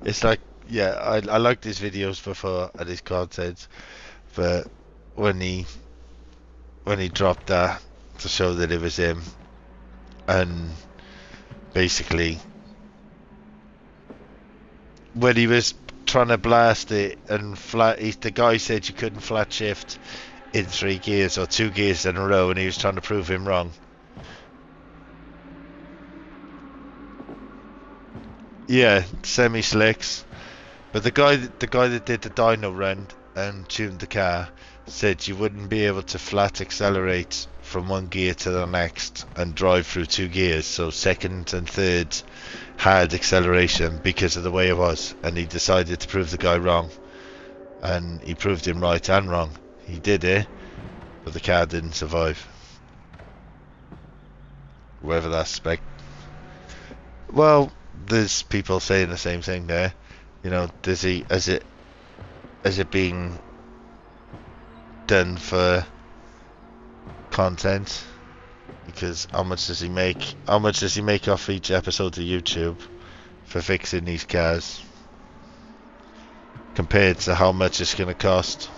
It's like, yeah, I liked his videos before and his content. But when he dropped that to show that it was him, and basically when he was trying to blast it and the guy said you couldn't flat shift in 3 gears or 2 gears in a row, and he was trying to prove him wrong. Yeah, semi slicks. But the guy that did the dyno run and tuned the car said you wouldn't be able to flat accelerate from 1 gear to the next and drive through 2 gears. So second and third had acceleration because of the way it was, and he decided to prove the guy wrong, and he proved him right and wrong. He did it, but the car didn't survive. Whether that's well, there's people saying the same thing there. You know, has it been done for content? Because how much does he make? How much does he make off each episode of YouTube for fixing these cars? Compared to how much it's going to cost.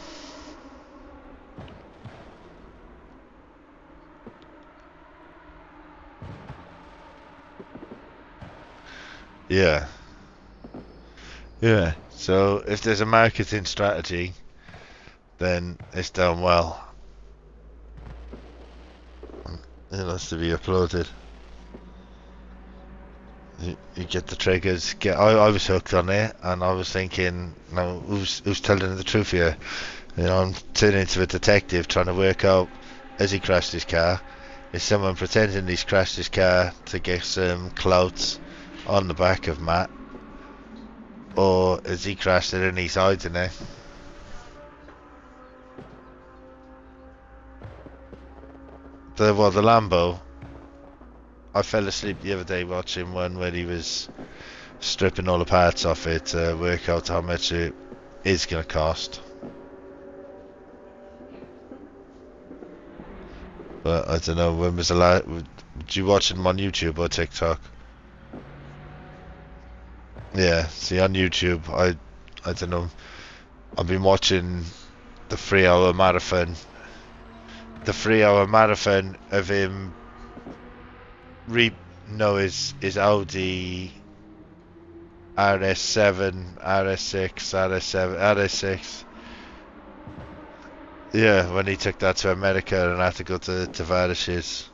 Yeah. Yeah. So if there's a marketing strategy, then it's done well. It has to be applauded. You get the triggers. I was hooked on it, and I was thinking, no, who's telling the truth here? You know, I'm turning into a detective trying to work out, has he crashed his car? Is someone pretending he's crashed his car to get some clout on the back of Matt? Or has he crashed it and he's hiding it? The Lambo, I fell asleep the other day watching one where he was stripping all the parts off it to work out how much it is going to cost. But I don't know, when was the last... Did you watch him on YouTube or TikTok? Yeah, see, on YouTube, I don't know, I've been watching the 3 hour marathon. The 3 hour marathon of him his Audi RS7, RS6, RS7, RS6. Yeah, when he took that to America and had to go to Tavadish's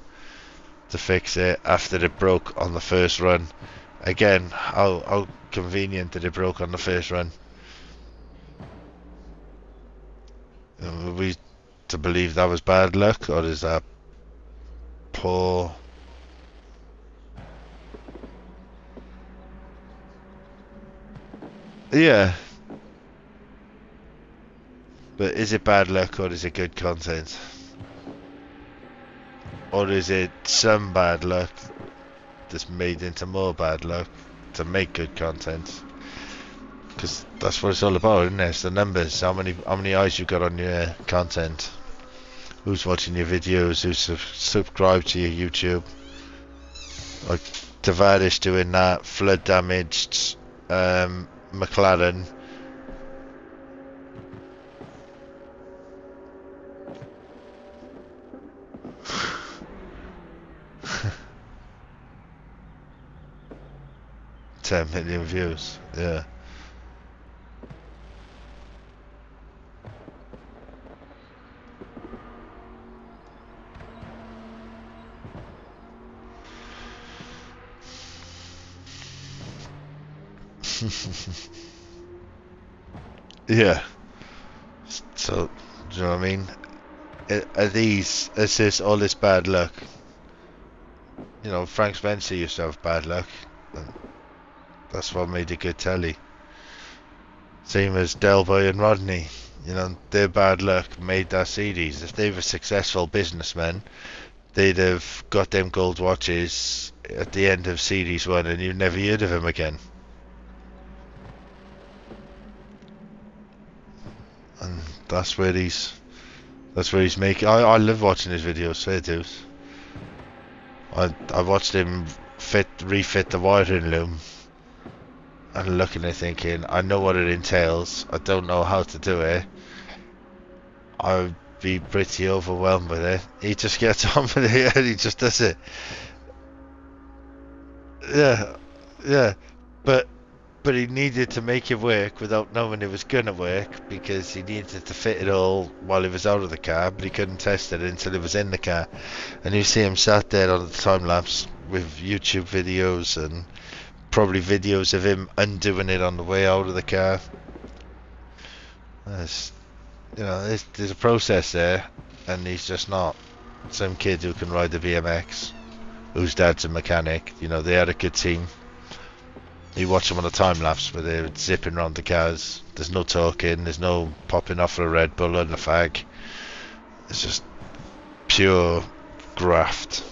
to fix it after it broke on the first run. Again, how convenient that it broke on the first run. Are we to believe that was bad luck, or is that poor? Yeah. But is it bad luck, or is it good content? Or is it some bad luck that's made into more bad luck to make good content? Because that's what it's all about, isn't it? It's the numbers. How many eyes you got on your content? Who's watching your videos? Who's subscribed to your YouTube? Like Tavadish doing that flood damaged McLaren. 10 million views. Yeah. Yeah. So, do you know what I mean? Is this all this bad luck? You know, Frank Spencer used to have bad luck, and that's what made it good telly. Same as Del Boy and Rodney. You know, their bad luck made that series. If they were successful businessmen, they'd have got them gold watches at the end of series 1 and you'd never heard of him again. And that's where he's making. I love watching his videos, fair dues. I watched him refit the wiring loom and looking at it thinking, I know what it entails, I don't know how to do it. I'd be pretty overwhelmed with it. He just gets on with it and he just does it. Yeah, but he needed to make it work without knowing it was gonna work, because he needed to fit it all while he was out of the car, but he couldn't test it until he was in the car. And you see him sat there on the time lapse with YouTube videos and probably videos of him undoing it on the way out of the car. There's a process there, and he's just not some kid who can ride the BMX, whose dad's a mechanic. You know, they had a good team. You watch them on a time lapse where they're zipping around the cars. There's no talking, there's no popping off for a Red Bull and a fag. It's just pure graft.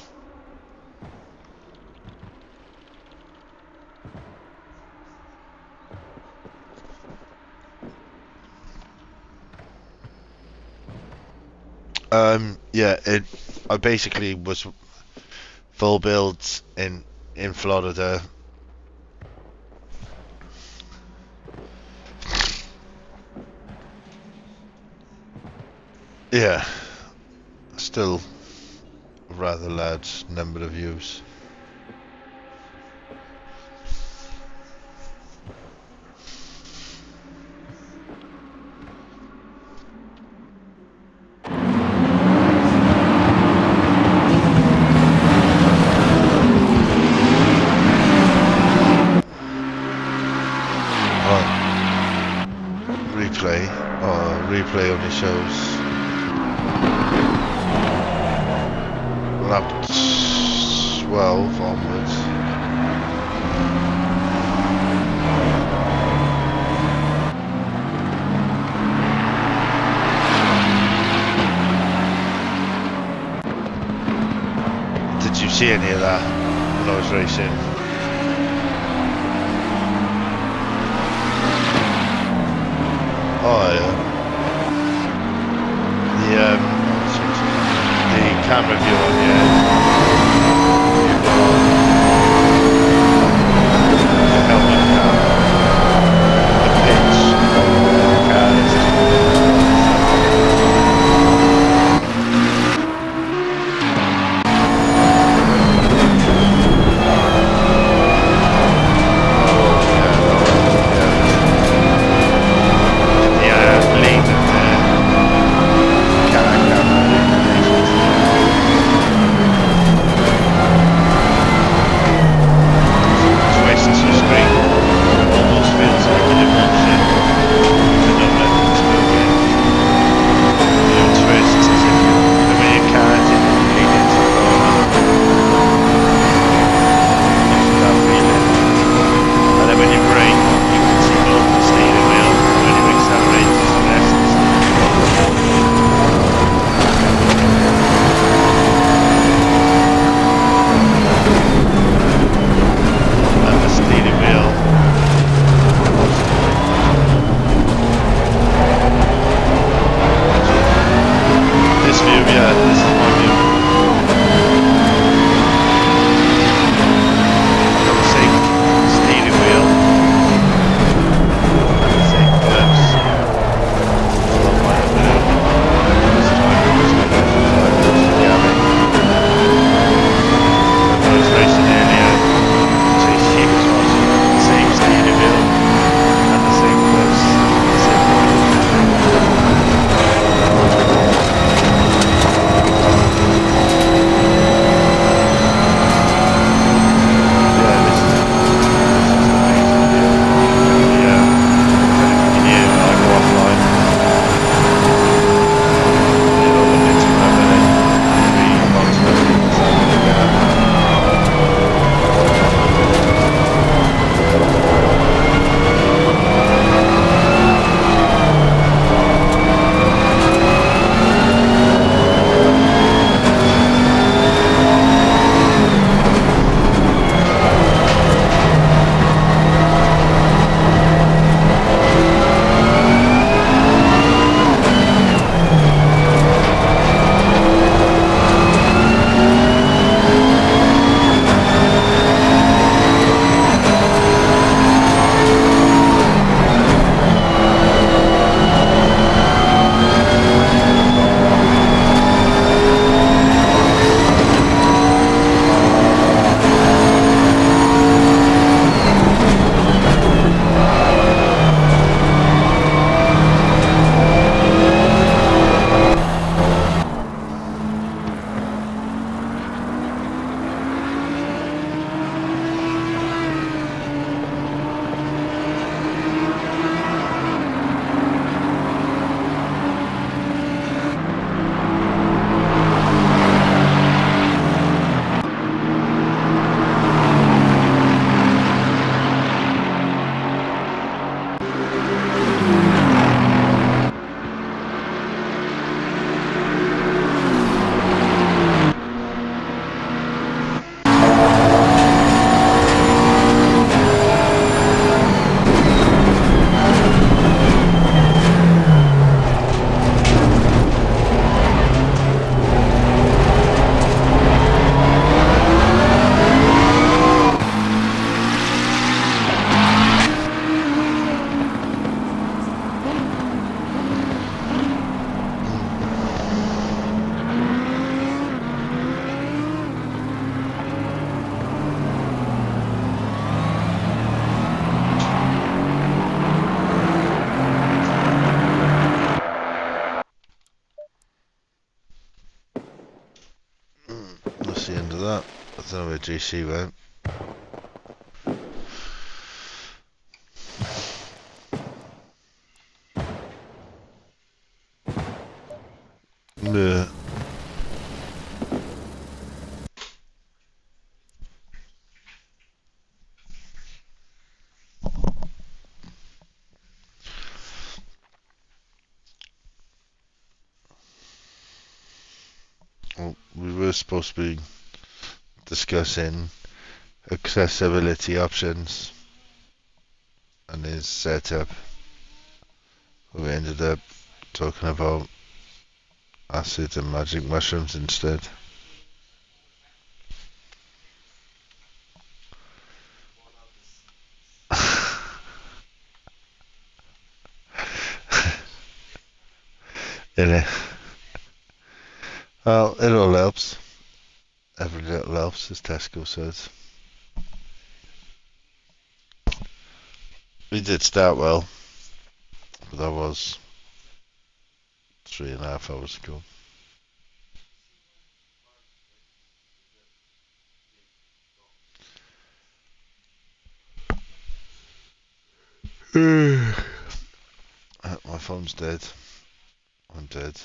I basically was full builds in Florida. Yeah, still a rather large number of views. Replay only shows lap 12 onwards. Did you see any of that when I was racing? Oh yeah. The camera view on the helmet cam, the pitch, the cars. That's the end of that. I don't know where GC went. Yeah. Well, we were supposed to be discussing accessibility options and his setup. We ended up talking about acid and magic mushrooms instead. Innit? Well, it all helps. Every little helps, as Tesco says. We did start well, but that was 3.5 hours ago. My phone's dead. I'm dead.